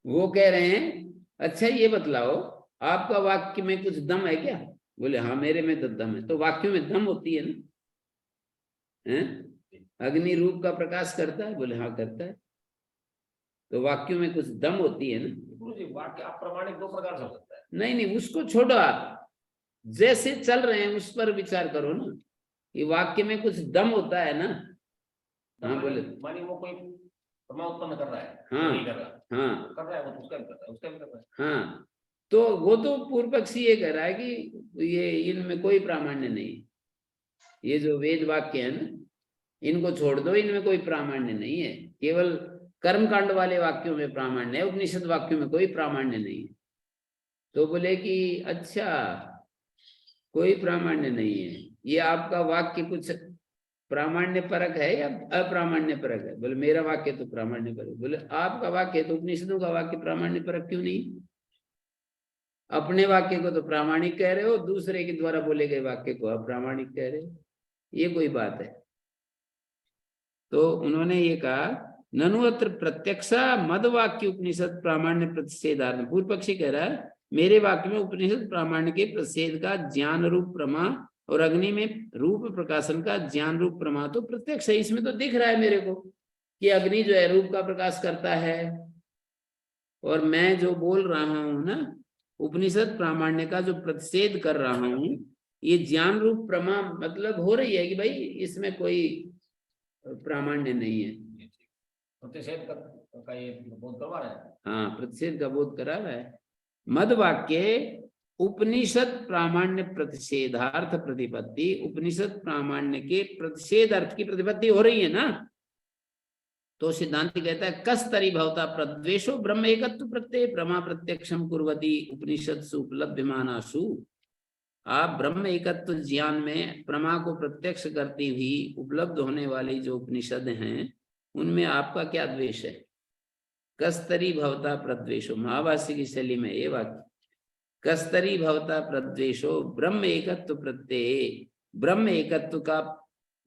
वो कह रहे हैं अच्छा ये बतलाओ आपका वाक्य में कुछ दम है क्या? बोले हाँ मेरे में तो दम है। तो वाक्यों में दम होती है ना, हैं? अग्नि रूप का प्रकाश करता है? बोले हाँ करता है। तो वाक्यों में कुछ दम होती है ना। वाक्य अप्रामाणिक दो प्रकार से हो सकता है। नहीं नहीं, उसको छोड़ो, आप जैसे चल रहे हैं उस पर विचार करो ना, ये वाक्य में कुछ दम होता है ना। हाँ बोले, मानिए वो कोई उत्पन्न कर रहा है, हाँ नहीं कर रहा, हाँ कर रहा है वो, उसका भी कर रहा है, उसका भी कर रहा है। हाँ, तो वो तो पूर्व पक्षी ये कह रहा है कि ये इनमें कोई प्रामाण्य नहीं, ये जो वेद वाक्य है ना इनको छोड़ दो, इनमें कोई प्रामाण्य नहीं है, केवल कर्मकांड वाले वाक्यों में प्रामाण्य है, उपनिषद वाक्यों में कोई प्रामाण्य नहीं है। तो बोले कि अच्छा कोई प्रामाण्य नहीं है, ये आपका वाक्य कुछ प्रामाण्य परक है या अप्रामाण्य परक है? बोले मेरा वाक्य तो प्रामाण्य परक। बोले आपका वाक्य तो उपनिषदों का वाक्य प्रामाण्य परक क्यों नहीं? अपने वाक्य को तो प्रामाणिक कह रहे हो, दूसरे के द्वारा बोले गए वाक्य को अप्रामाणिक कह रहे हो, ये कोई बात है? तो उन्होंने ये कहा ननु अत्र प्रत्यक्षा मद वाक्य उपनिषद प्रामाण्य प्रतिषेधार्थ। पूर्व पक्षी कह रहा है मेरे वाक्य में उपनिषद प्रामाण्य के प्रतिषेध का ज्ञान रूप प्रमा और अग्नि में रूप प्रकाशन का ज्ञान रूप प्रमा तो प्रत्यक्ष है। इसमें तो दिख रहा है मेरे को कि अग्नि जो है रूप का प्रकाश करता है, और मैं जो बोल रहा हूं ना उपनिषद प्रामाण्य का जो प्रतिषेध कर रहा हूं, ये ज्ञान रूप प्रमा मतलब हो रही है कि भाई इसमें कोई प्रामाण्य नहीं है। प्रतिषेध का ये बोध करवा रहा है। हाँ, प्रतिषेध का बोध करा रहा है। मद वाक्य उपनिषद प्रामाण्य प्रतिषेधार्थ प्रतिपत्ति, उपनिषद प्रामाण्य के प्रतिषेध अर्थ की प्रतिपत्ति हो रही है ना। तो सिद्धांति कहता है कस्तरी भवता प्रद्वेषो ब्रह्म एकत्व प्रत्यय प्रमा प्रत्यक्षम कुर्वती उपनिषत्सु उपलभ्यमानासु। आप ब्रह्म एकत्व ज्ञान में प्रमा को प्रत्यक्ष करती हुई उपलब्ध होने वाली जो उपनिषद हैं उनमें आपका क्या द्वेष है? कस्तरी भवता प्रद्वेषो, महाभाष्य की शैली में ये वाक्य, कस्तरी भवता प्रद्वेषो ब्रह्म एकत्व प्रत्यय, ब्रह्म एकत्व का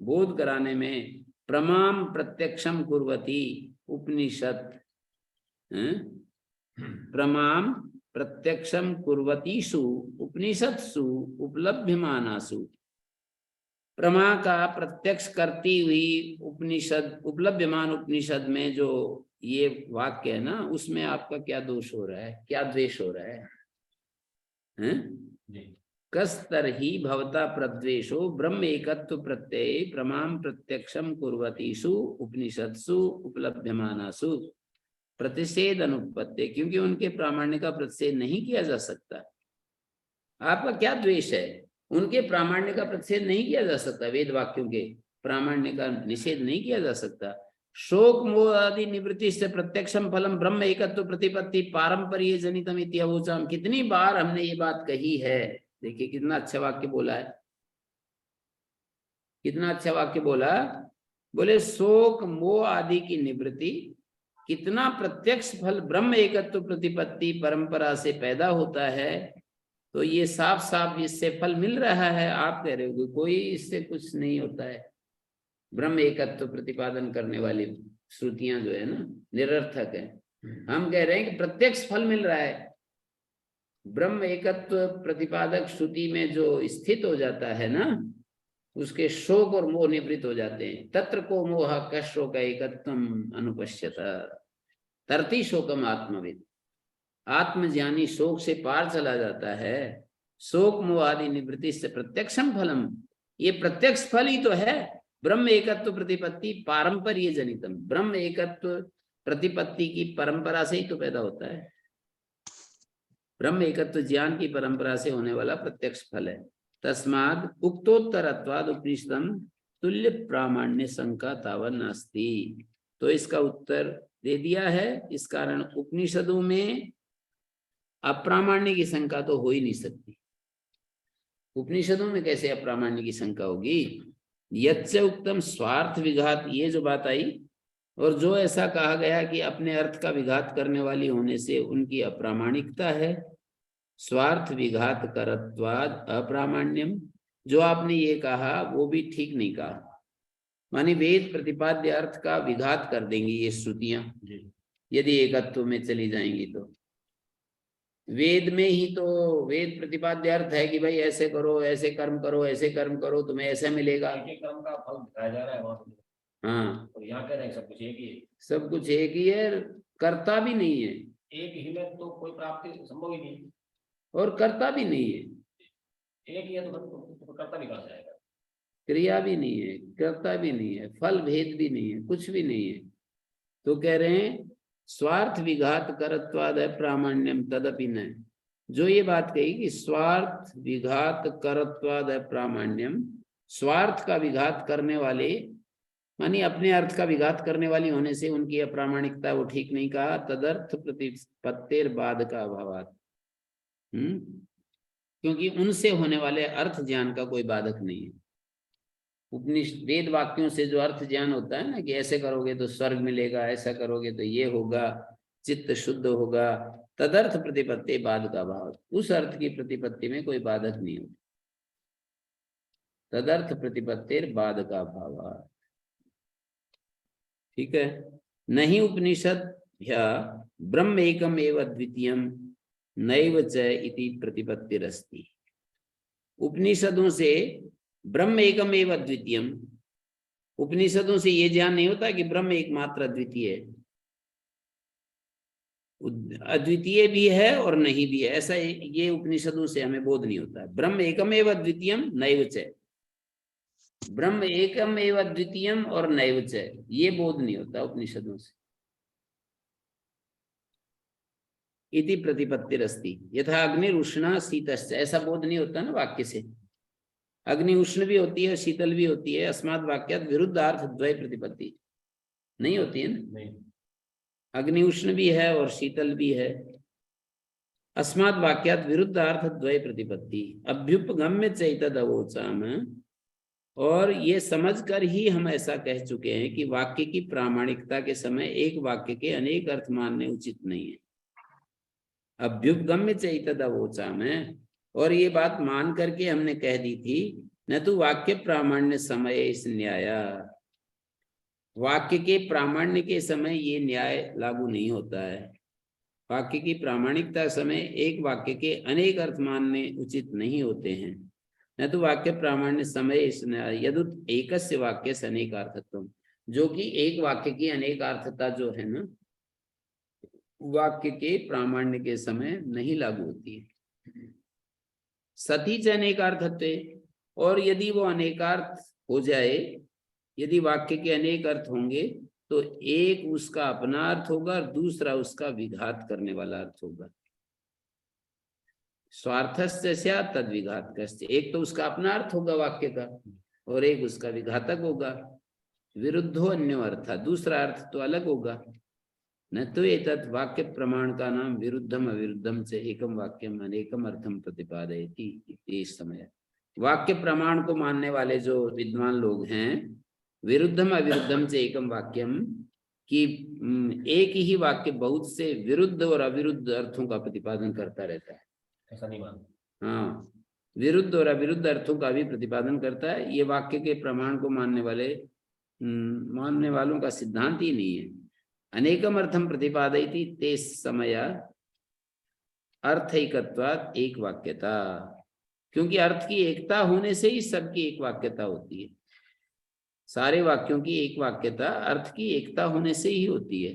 बोध कराने में प्रमाम प्रत्यक्षम कुर्वती उपनिषद, प्रमाम प्रत्यक्षम कुर्वतीषु उपनिषत्सु उपलभ्यमानासु। प्रमा का प्रत्यक्ष करती हुई उपनिषद, उपलभ्यमान उपनिषद में जो ये वाक्य है ना उसमें आपका क्या दोष हो रहा है, क्या द्वेष हो रहा है? कस्तर ही भवता प्रद्वेषो ब्रह्म एकत्व प्रत्यय प्रमाम प्रत्यक्षम कुर्वतीषु उपनिषत्सु उपलभ्यमानासु प्रतिषेध अनुपत्ति, क्योंकि उनके प्रामाण्य का प्रतिषेध नहीं किया जा सकता। आपका क्या द्वेष है? उनके प्रामाण्य का प्रतिषेध नहीं किया जा सकता, वेद वाक्यों के प्रामाण्य का निषेध नहीं किया जा सकता। शोक मोह आदि निवृत्ति से प्रत्यक्षम फलम ब्रह्म एकत्व प्रतिपत्ति पारंपरिक जनितम इत्यावोचाम। कितनी बार हमने ये बात कही है, देखिए कितना अच्छा वाक्य बोला है, कितना अच्छा वाक्य बोला। बोले शोक मोह आदि की निवृत्ति, कितना प्रत्यक्ष फल ब्रह्म एकत्व प्रतिपत्ति परंपरा से पैदा होता है। तो ये साफ साफ इससे फल मिल रहा है। आप कह रहे हो कोई इससे कुछ नहीं होता है, ब्रह्म एकत्व प्रतिपादन करने वाली श्रुतियां जो है ना निरर्थक है। हम कह रहे हैं कि प्रत्यक्ष फल मिल रहा है। ब्रह्म एकत्व प्रतिपादक श्रुति में जो स्थित हो जाता है ना उसके शोक और मोह निवृत्त हो जाते हैं। तत्र को मोह कशोक एकत्वम अनुपश्यत तरति शोकम आत्मविद। आत्मज्ञानी शोक से पार चला जाता है। शोक मोह आदि निवृत्ति से प्रत्यक्षम फलम, ये प्रत्यक्ष फल ही तो है। ब्रह्म एकत्व प्रतिपत्ति पारंपरिक जनितम, ब्रह्म एकत्व प्रतिपत्ति की परंपरा से ही तो पैदा होता है। ब्रह्म एकत्व ज्ञान की परंपरा से होने वाला प्रत्यक्ष फल है। तस्माद उक्तोत्तरत्वाद उपनिषदम तुल्य प्रामाण्य शंका तावत नास्ति। तो इसका उत्तर दे दिया है। इस कारण उपनिषदों में अप्रामाण्य की शंका तो हो ही नहीं सकती। उपनिषदों में कैसे अप्रामाण्य की शंका होगी? यच्च उक्तम स्वार्थ विघात, ये जो बात आई, और जो ऐसा कहा गया कि अपने अर्थ का विघात करने वाली होने से उनकी अप्रामाणिकता है। स्वार्थ विघात करत्वाद अप्रामाण्यम, जो आपने ये कहा वो भी ठीक नहीं कहा। माने वेद प्रतिपाद्य अर्थ का विघात कर देंगी ये श्रुतियां यदि एकत्व में चली जाएंगी। तो वेद में ही तो वेद प्रतिपाद्य अर्थ है कि भाई ऐसे करो, ऐसे कर्म करो, ऐसे कर्म करो, तुम्हें ऐसा मिलेगा। कर्म का फल दिखाया जा रहा है वहां। हाँ, और यहाँ कह रहे हैं सब कुछ एक ही है। सब कुछ एक ही है, करता भी नहीं है। एक ही में तो कोई प्राप्ति संभव ही नहीं, और करता भी नहीं है। एक ही है तो करता भी कहां से आएगा? क्रिया भी नहीं है, करता भी नहीं है, फल भेद भी नहीं है, कुछ भी नहीं है। तो कह रहे हैं स्वार्थ विघात करत्वाद प्रामाण्यम तदपि न। जो ये बात कही कि स्वार्थ विघात करत्वाद प्रामाण्यम, स्वार्थ का विघात करने वाले मानी अपने अर्थ का विघात करने वाली होने से उनकी अप्रामाणिकता, वो ठीक नहीं कहा। तदर्थ प्रतिपत्तिर बाद का अभावात, क्योंकि उनसे होने वाले अर्थ ज्ञान का कोई बाधक नहीं है। उपनिषद वेद वाक्यों से जो अर्थ ज्ञान होता है ना, कि ऐसे करोगे तो स्वर्ग मिलेगा, ऐसा करोगे तो ये होगा, चित्त शुद्ध होगा, तदर्थ प्रतिपत्ति बाद का भाव, उस अर्थ की प्रतिपत्ति में कोई बाधक नहीं होती। तदर्थ प्रतिपत्तिर बाद का भाव, ठीक है। नहीं उपनिषद या ब्रह्म एकम एव द्वितीयम नैव च इति प्रतिपत्तिरस्ति। उपनिषदों से ब्रह्म एकम एव द्वितीयम, उपनिषदों से ये ज्ञान नहीं होता कि ब्रह्म एकमात्र अद्वितीय है, अद्वितीय भी है और नहीं भी है, ऐसा ये उपनिषदों से हमें बोध नहीं होता। ब्रह्म एकम एव द्वितीयम नैव च, ब्रह्म एकम एव द्वितीयम और नैव च, ये बोध नहीं होता उपनिषदों से। इति प्रतिपत्तिरस्ति यथा अग्निरुष्णा शीतश्च, ऐसा बोध नहीं होता ना वाक्य से। अग्नि उष्ण भी होती है, शीतल भी होती है, अस्मात् वाक्यात् विरुद्धार्थ द्वय प्रतिपत्ति नहीं होती है ना। अग्नि उष्ण भी है और शीतल भी है, अस्मात् वाक्यात् विरुद्धार्थ द्वय प्रतिपत्ति। अभ्युपगम्य चैतदवोचाम, और ये समझकर ही हम ऐसा कह चुके हैं कि वाक्य की प्रामाणिकता के समय एक वाक्य के अनेक अर्थ मानने उचित नहीं है। अभ्युपगम्य चैतदवोचाम, और ये बात मान करके हमने कह दी थी, न तो वाक्य प्रामाण्य समय इस न्याय, वाक्य के प्रामाण्य के समय ये न्याय लागू नहीं होता है। वाक्य की प्रामाणिकता समय एक वाक्य के अनेक अर्थ मानने उचित नहीं होते हैं। न तो वाक्य प्रामाण्य समय इस न्याय यदुत एकस्य वाक्य से अनेकार्थत्वम, जो कि एक वाक्य की अनेकार्थता जो है ना, वाक्य के प्रामाण्य के समय नहीं लागू होती है। सती च अनेकार्थत्व, और यदि वो अनेकार्थ हो जाए, यदि वाक्य के अनेक अर्थ होंगे तो एक उसका अपना अर्थ होगा और दूसरा उसका विघात करने वाला अर्थ होगा। स्वार्थस्य स्यात् तद विघातकस्य, एक तो उसका अपना अर्थ होगा वाक्य का और एक उसका विघातक होगा। विरुद्धो अन्यो अर्थ, दूसरा अर्थ तो अलग होगा। न तो एतत् वाक्य प्रमाण का नाम विरुद्धम अविरुद्धम से एकम वाक्यम अनेकम अर्थम प्रतिपादयति इस समय। वाक्य प्रमाण को मानने वाले जो विद्वान लोग हैं, विरुद्धम अविरुद्धम से एकम वाक्यम, कि एक ही वाक्य बहुत से विरुद्ध और अविरुद्ध अर्थों का प्रतिपादन करता रहता है। ऐसा नहीं मानते। हाँ, विरुद्ध और अविरुद्ध अर्थों का भी प्रतिपादन करता है। ये वाक्य के प्रमाण को मानने वालों का सिद्धांत ही नहीं है। अनेकम अर्थम प्रतिपादयति ते समय अर्थैकत्वात् एक वाक्यता, क्योंकि अर्थ की एकता होने से ही सबकी एक वाक्यता होती है। सारे वाक्यों की एक वाक्यता अर्थ की एकता होने से ही होती है।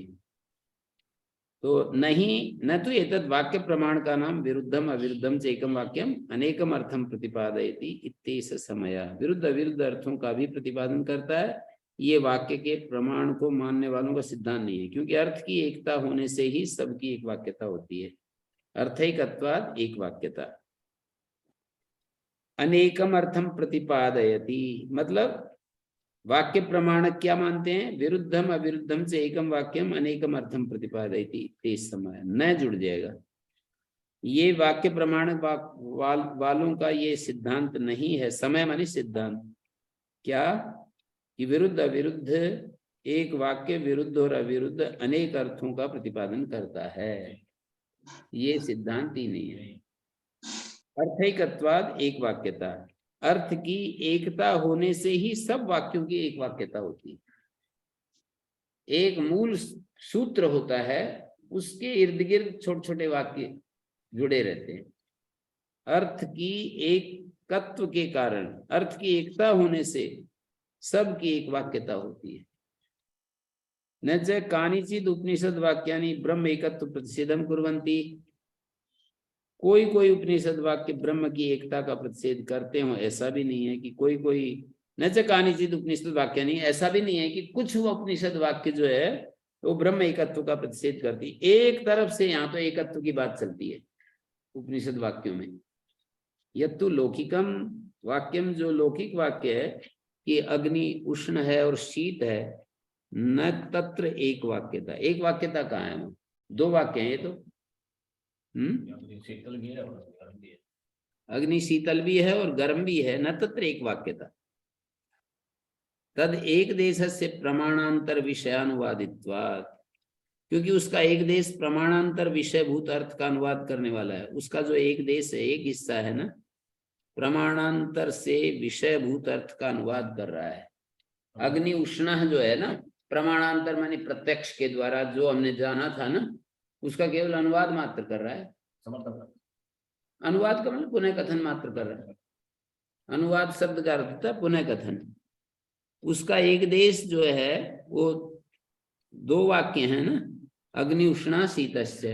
तो नहीं, न तो एतद् वाक्य प्रमाण का नाम विरुद्धम अविरुद्धम से एकम वाक्यम अनेकम अर्थम प्रतिपादयति इत्येष समय, विरुद्ध अविरुद्ध अर्थों का भी प्रतिपादन करता है। ये वाक्य के प्रमाण को मानने वालों का सिद्धांत नहीं है, क्योंकि अर्थ की एकता होने से ही सबकी एक वाक्यता होती है। अर्थैकत्वात् एक वाक्यता। अनेकम अर्थम प्रतिपादयति, मतलब वाक्य प्रमाण क्या मानते हैं, विरुद्धम अविरुद्धम से एकम वाक्यम अनेकम अर्थम प्रतिपादयति इस समय न जुड़ जाएगा। ये वाक्य प्रमाण वालों का ये सिद्धांत नहीं है। समय मानी सिद्धांत क्या, कि विरुद्ध अविरुद्ध एक वाक्य विरुद्ध और अविरुद्ध अनेक अर्थों का प्रतिपादन करता है, ये सिद्धांत ही नहीं है। अर्थैकत्वाद एक वाक्यता, अर्थ की एकता होने से ही सब वाक्यों की एक वाक्यता होती है। एक मूल सूत्र होता है, उसके इर्द गिर्द छोटे छोटे वाक्य जुड़े रहते हैं। अर्थ की एकत्व के कारण, अर्थ की एकता होने से सबकी एक वाक्यता होती है। न च कानिचित् उपनिषद वाक्यानि ब्रह्म एकत्व प्रतिषेधम कुर्वन्ति, कोई कोई उपनिषद वाक्य ब्रह्म की एकता का प्रतिषेध करते हो, ऐसा भी नहीं है कि कोई न च कानिचित् उपनिषद वाक्यानि, ऐसा भी नहीं है कि कुछ उपनिषद वाक्य जो है वो ब्रह्म एकत्व का प्रतिषेध करती। एक तरफ से यहाँ तो एकत्व की बात चलती है, उपनिषद वाक्यों में। यत्तु लौकिकम वाक्यम, जो लौकिक वाक्य है कि अग्नि उष्ण है और शीत है, न तत्र एक वाक्यता। एक वाक्यता कहाँ है? दो वाक्य हैं ये तो। शीतल भी है और गर्म भी है। अग्नि शीतल भी है और गर्म भी है, न तत्र एक वाक्यता। तद एक देशस्य प्रमाणांतर विषयानुवादित्वात्, क्योंकि उसका एक देश प्रमाणांतर विषयभूत अर्थ का अनुवाद करने वाला है। उसका जो एक देश है, एक हिस्सा है ना, प्रमाणांतर से विषयभूत अर्थ का अनुवाद कर रहा है। अग्नि उष्ण जो है ना, प्रमाणांतर माने प्रत्यक्ष के द्वारा जो हमने जाना था ना, उसका केवल अनुवाद मात्र कर रहा है। समर्थन, अनुवाद का मतलब पुनः कथन मात्र कर रहा है। अनुवाद शब्द का अर्थ होता है पुनः कथन। उसका एक देश जो है वो दो वाक्य है ना, अग्नि उष्णा शीतस्य।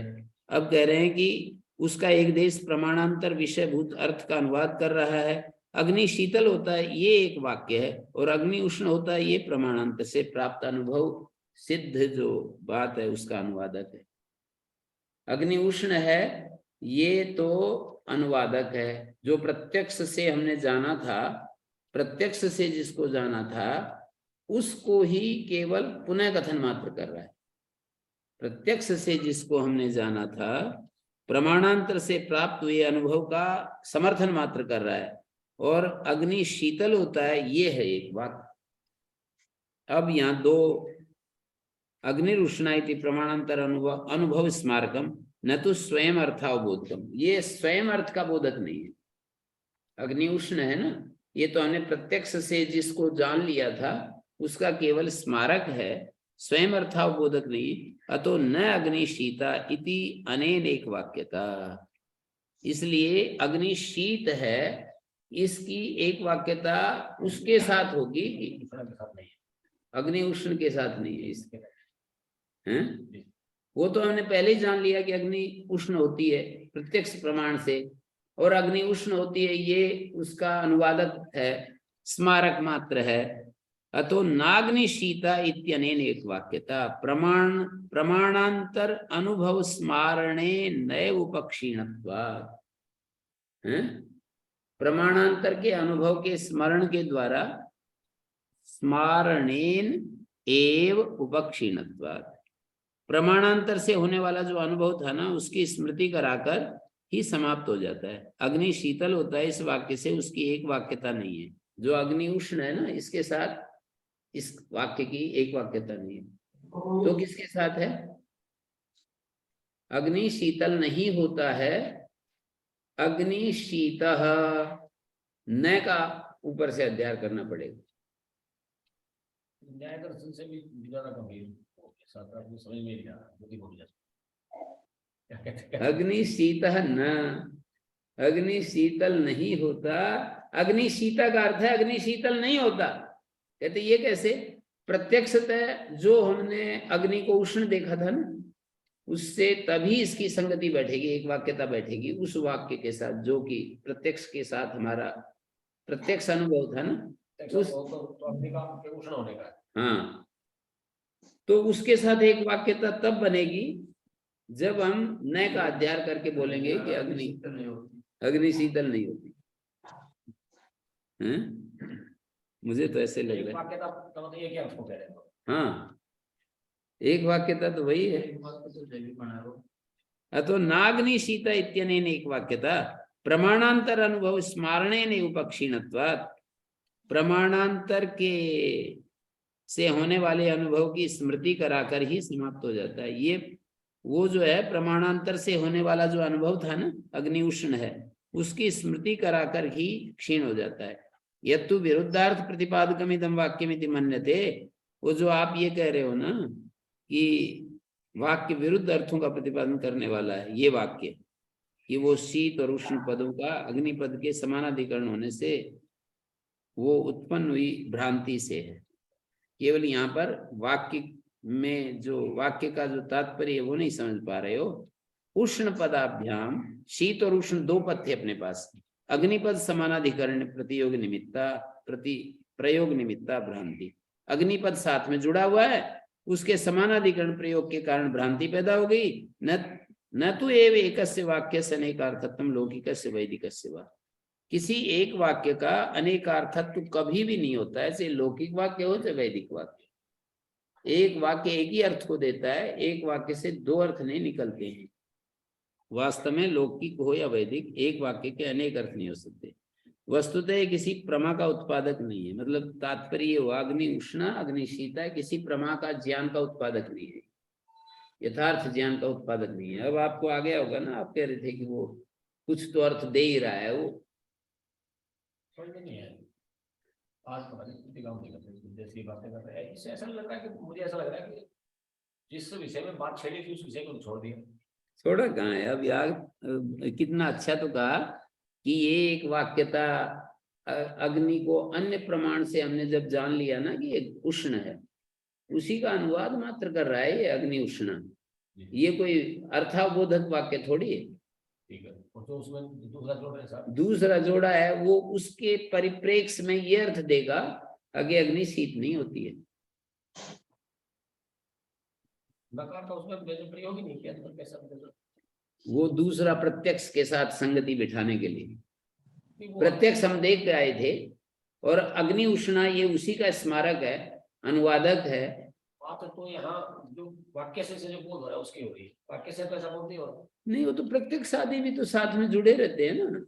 अब कह रहे हैं कि उसका एक देश प्रमाणांतर विषयभूत अर्थ का अनुवाद कर रहा है। अग्नि शीतल होता है, ये एक वाक्य है, और अग्नि उष्ण होता है, ये प्रमाणांतर से प्राप्त अनुभव सिद्ध जो बात है उसका अनुवादक है। अग्नि उष्ण है, ये तो अनुवादक है। जो प्रत्यक्ष से हमने जाना था, प्रत्यक्ष से जिसको जाना था, उसको ही केवल पुनः कथन मात्र कर रहा है। प्रत्यक्ष से जिसको हमने जाना था, प्रमाणांतर से प्राप्त हुए अनुभव का समर्थन मात्र कर रहा है। और अग्नि शीतल होता है, ये है एक वाक्य। अब यहाँ दो, अग्निरुष्णा इति प्रमाणांतर अनुभव स्मारकम न तो स्वयं अर्थावबोधकम, ये स्वयं अर्थ का बोधक नहीं है। अग्नि उष्ण है ना, ये तो हमने प्रत्यक्ष से जिसको जान लिया था उसका केवल स्मारक है, स्वयं अर्थावबोधक नहीं। अतो न अग्नि शीता इति अनेन एक वाक्यता, इसलिए अग्नि शीत है, इसकी एक वाक्यता उसके साथ होगी, अग्नि उष्ण के साथ नहीं है इसके। हैं? वो तो हमने पहले ही जान लिया कि अग्नि उष्ण होती है प्रत्यक्ष प्रमाण से, और अग्नि उष्ण होती है, ये उसका अनुवादक है, स्मारक मात्र है। अतो नाग्नि शीता इत्यनेन एक वाक्यता प्रमाणांतर अनुभव स्मारणे नैव उपक्षीणत्वात्। प्रमाणांतर के अनुभव के स्मरण के द्वारा स्मारणेन एव उपक्षीणत्वात्, प्रमाणांतर से होने वाला जो अनुभव था ना, उसकी स्मृति कराकर ही समाप्त हो जाता है। अग्नि शीतल होता है, इस वाक्य से उसकी एक वाक्यता नहीं है। जो अग्नि उष्ण है ना, इसके साथ इस वाक्य की एक वाक्यता नहीं है। तो किसके साथ है? अग्नि शीतल नहीं होता है, अग्नि शीतः न का ऊपर से अध्ययन करना पड़ेगा। न्याय दर्शन से भी ज्यादा गंभीर समझ में नहीं आ रहा। अग्नि शीतः न, अग्नि शीतल नहीं होता। अग्नि शीता का अर्थ है अग्नि शीतल नहीं होता। कहते ये कैसे? प्रत्यक्षतः जो हमने अग्नि को उष्ण देखा था ना, उससे तभी इसकी संगति बैठेगी, एक वाक्यता बैठेगी उस वाक्य के साथ जो कि प्रत्यक्ष के साथ हमारा प्रत्यक्ष अनुभव था ना, उस उष्ण होने का। हाँ, तो उसके साथ एक वाक्यता तब बनेगी जब हम न का अध्ययन करके बोलेंगे कि अग्नि शीतल नहीं होती। मुझे तो ऐसे लग रहा है। हाँ, एक वाक्यता तो वही है। अतो नाग्नि शीता इत्यनेन एक वाक्यता प्रमाणांतर अनुभव स्मारणेन उपक्षीणत्वात्, प्रमाणांतर के से होने वाले अनुभव की स्मृति कराकर ही समाप्त हो जाता है। ये वो जो है प्रमाणांतर से होने वाला जो अनुभव था ना, अग्नि उष्ण है, उसकी स्मृति कराकर ही क्षीण हो जाता है। यत्तु विरुद्धार्थ प्रतिपादकम इदं वाक्यमिति मन्यते, वो जो आप ये कह रहे हो ना कि वाक्य विरुद्ध अर्थों का प्रतिपादन करने वाला है, ये वाक्य कि वो शीत और उष्ण पदों का अग्नि पद के समानाधिकरण होने से वो उत्पन्न हुई भ्रांति से है। केवल यहाँ पर वाक्य में जो वाक्य का जो तात्पर्य है वो नहीं समझ पा रहे हो। उष्ण पदाभ्याम, शीत और उष्ण दो पद थे अपने पास, अग्निपद समानाधिकरण प्रतियोग निमित्ता प्रयोग निमित्ता भ्रांति, अग्निपद साथ में जुड़ा हुआ है, उसके समानाधिकरण प्रयोग के कारण भ्रांति पैदा हो गई। न न तो एव एकस्य वाक्यस्य अनेकार्थत्वं लौकिकस्य वैदिकस्य वा। किसी एक वाक्य का अनेकार्थत्व कभी भी नहीं होता है, चाहे लौकिक वाक्य हो चाहे वैदिक वाक्य। एक वाक्य एक ही अर्थ को देता है, एक वाक्य से दो अर्थ नहीं निकलते हैं। वास्तव में लौकिक हो या वैदिक, एक वाक्य के अनेक अर्थ नहीं हो सकते। वस्तुतः किसी प्रमा का उत्पादक नहीं है, मतलब तात्पर्य हुआ अग्नि उष्णा अग्नि शीता किसी प्रमा का ज्ञान का उत्पादक नहीं है, यथार्थ ज्ञान का उत्पादक नहीं है। अब आपको आ गया होगा ना, आप कह रहे थे कि वो कुछ तो अर्थ दे ही रहा है, वो समझ में नहीं है। आज पता नहीं गाँव नहीं करते जैसी बातें कर रहे हैं, इससे ऐसा लग रहा है कि मुझे ऐसा लग रहा है कि जिस विषय में बात छेड़ी थी उस विषय को छोड़ दिया। छोड़ा कहाँ है। अब यार कितना अच्छा तो कहा कि ये एक वाक्यता अग्नि को अन्य प्रमाण से हमने जब जान लिया ना कि ये उष्ण है, उसी का अनुवाद मात्र कर रहा है ये अग्नि उष्ण। ये कोई अर्थाबोधक वाक्य थोड़ी है। ठीक है, और जो उसमें दूसरा जोड़ है साहब, दूसरा जोड़ा है वो उसके परिप्रेक्ष्य में ये अर्थ देगा आगे अग्नि शीत नहीं होती है। नकार का उसमें प्रयोग ही नहीं किया तो कैसा, वो दूसरा प्रत्यक्ष के साथ संगति बिठाने के लिए। प्रत्यक्ष हम देख के आए थे और अग्नि उष्णा ये उसी का स्मारक है, अनुवादक है। बात तो यहाँ जो वाक्य से जो बोल हो रहा है उसकी हो रही है, वाक्य से तो ऐसा बोल नहीं हो रहा। नहीं, वो तो प्रत्यक्ष आदि भी तो साथ में जुड़े रहते हैं ना,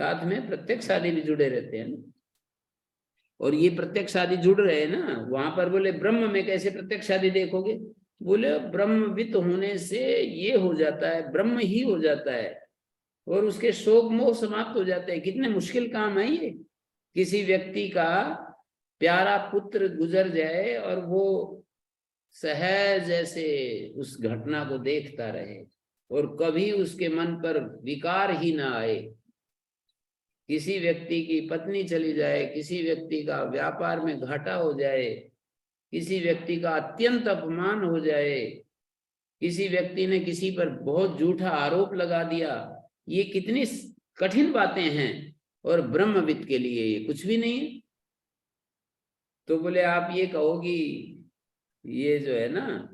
साथ में प्रत्यक्ष आदि भी जुड़े रहते हैं ना। और ये प्रत्यक्ष आदि जुड़ रहे हैं ना। वहां पर बोले ब्रह्म में कैसे प्रत्यक्ष आदि देखोगे, बोले ब्रह्मविद होने से ये हो जाता है, ब्रह्म ही हो जाता है और उसके शोक मोह समाप्त हो जाते हैं। कितने मुश्किल काम है ये। किसी व्यक्ति का प्यारा पुत्र गुजर जाए और वो सहज ऐसे उस घटना को देखता रहे और कभी उसके मन पर विकार ही ना आए। किसी व्यक्ति की पत्नी चली जाए, किसी व्यक्ति का व्यापार में घाटा हो जाए, किसी व्यक्ति का अत्यंत अपमान हो जाए, किसी व्यक्ति ने किसी पर बहुत झूठा आरोप लगा दिया, ये कितनी कठिन बातें हैं और ब्रह्मविद के लिए ये कुछ भी नहीं है। तो बोले आप ये कहोगी ये जो है ना,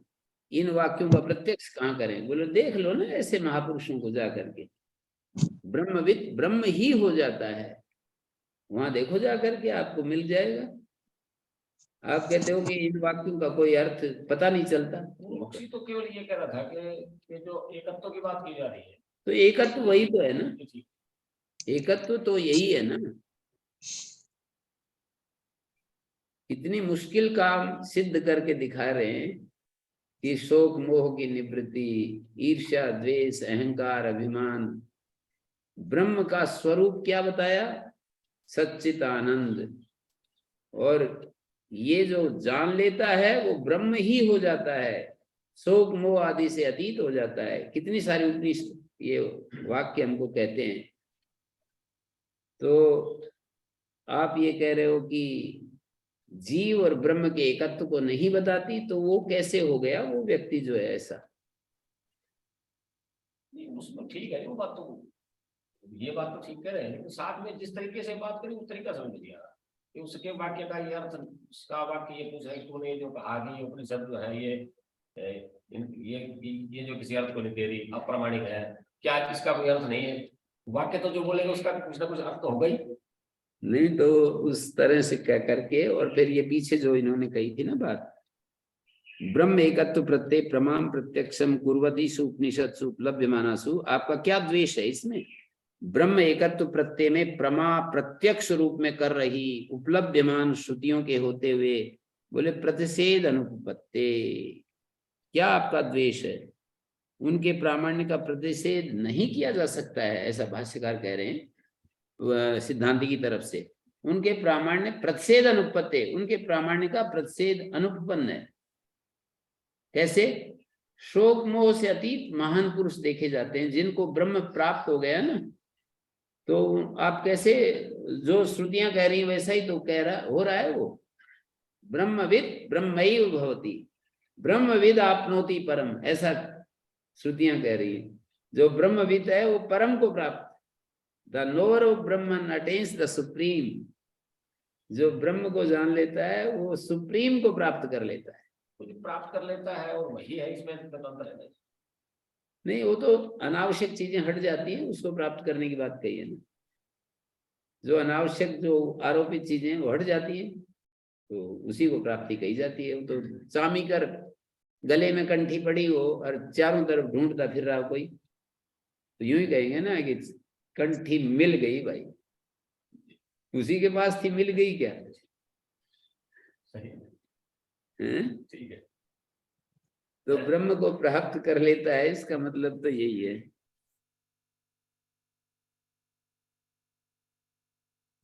इन वाक्यों का प्रत्यक्ष कहाँ करें। बोले देख लो ना ऐसे महापुरुषों को जा करके, ब्रह्मविद ब्रह्म ही हो जाता है, वहां देखो जा करके आपको मिल जाएगा। आप कहते हो कि इन वाक्यों का कोई अर्थ पता नहीं चलता। तो केवल ये कह रहा था कि जो एकत्व की बात की जा रही है, तो एकत्व वही तो है ना, एकत्व तो यही है ना। इतनी मुश्किल काम सिद्ध करके दिखा रहे हैं कि शोक मोह की निवृत्ति, ईर्ष्या द्वेष अहंकार अभिमान, ब्रह्म का स्वरूप क्या बताया, सच्चित आनंद। और ये जो जान लेता है वो ब्रह्म ही हो जाता है, शोक मोह आदि से अतीत हो जाता है। कितनी सारी उपनिषद ये वाक्य हमको कहते हैं। तो आप ये कह रहे हो कि जीव और ब्रह्म के एकत्व को नहीं बताती, तो वो कैसे हो गया वो व्यक्ति जो है ऐसा। उसमें ठीक है वो बात, तो ये बात तो ठीक कह रहे हैं, लेकिन साथ में जिस तरीके से बात करी उस तरीका समझ लिया कि उसके वाक्य का ये अर्थ, उसका वाक्य ये कुछ है, तूने जो कहा कि ये उपनिषद जो है ये जो किसी अर्थ को नहीं दे रही, अप्रामाणिक है, क्या इसका कोई अर्थ नहीं है। वाक्य तो जो बोलेगा उसका कुछ ना कुछ अर्थ तो होगा ही नहीं। तो उस तरह से कह करके और फिर ये पीछे जो इन्होंने कही थी ना बात, ब्रह्म एकत्व प्रत्यय प्रमाण प्रत्यक्षम कुर्वतीषु उपनिषत्सु उपलभ्यमानासु, आपका क्या द्वेष है इसमें। ब्रह्म एकत्व प्रत्यय में प्रमा प्रत्यक्ष रूप में कर रही उपलभ्यमान श्रुतियों के होते हुए बोले प्रतिषेध अनुपपत्ति, क्या आपका द्वेष है। उनके प्रामाण्य का प्रतिषेध नहीं किया जा सकता है, ऐसा भाष्यकार कह रहे हैं सिद्धांति की तरफ से। उनके प्रामाण्य प्रतिषेध अनुपत्ति, उनके प्रामाण्य का प्रतिषेध अनुपन्न है। कैसे, शोक मोह से अतीत महान पुरुष देखे जाते हैं जिनको ब्रह्म प्राप्त हो गया ना। तो आप कैसे, जो श्रुतियां कह रही वैसा ही तो कह रहा हो रहा है वो। ब्रह्मविद ब्रह्मैव भवति, ब्रह्मविद आपनोति परम, ऐसा श्रुतियां कह रही है। जो ब्रह्मविद है वो परम को प्राप्त, the knower of Brahman attains the supreme. जो ब्रह्म को जान लेता है वो सुप्रीम को प्राप्त कर लेता है, प्राप्त कर लेता है, और वही है इसमें अंतर है। नहीं, वो तो अनावश्यक चीजें हट जाती हैं, उसको प्राप्त करने की बात कही है ना। जो अनावश्यक, जो आरोपित चीजें हैं वो हट जाती हैं, तो उसी को प्राप्ति कही जाती है। वो तो चामी कर गले में कंठी पड़ी हो और चारों तरफ ढूंढता फिर रहा कोई, तो यूं ही कहेंगे ना कि कंठी मिल गई भाई, उसी के पास थी, मिल गई क्या? सही है, हैं? ठीक है। तो ब्रह्म को प्राप्त कर लेता है, इसका मतलब तो यही है।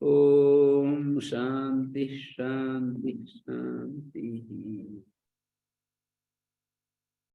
ओम शांति शांति शांति।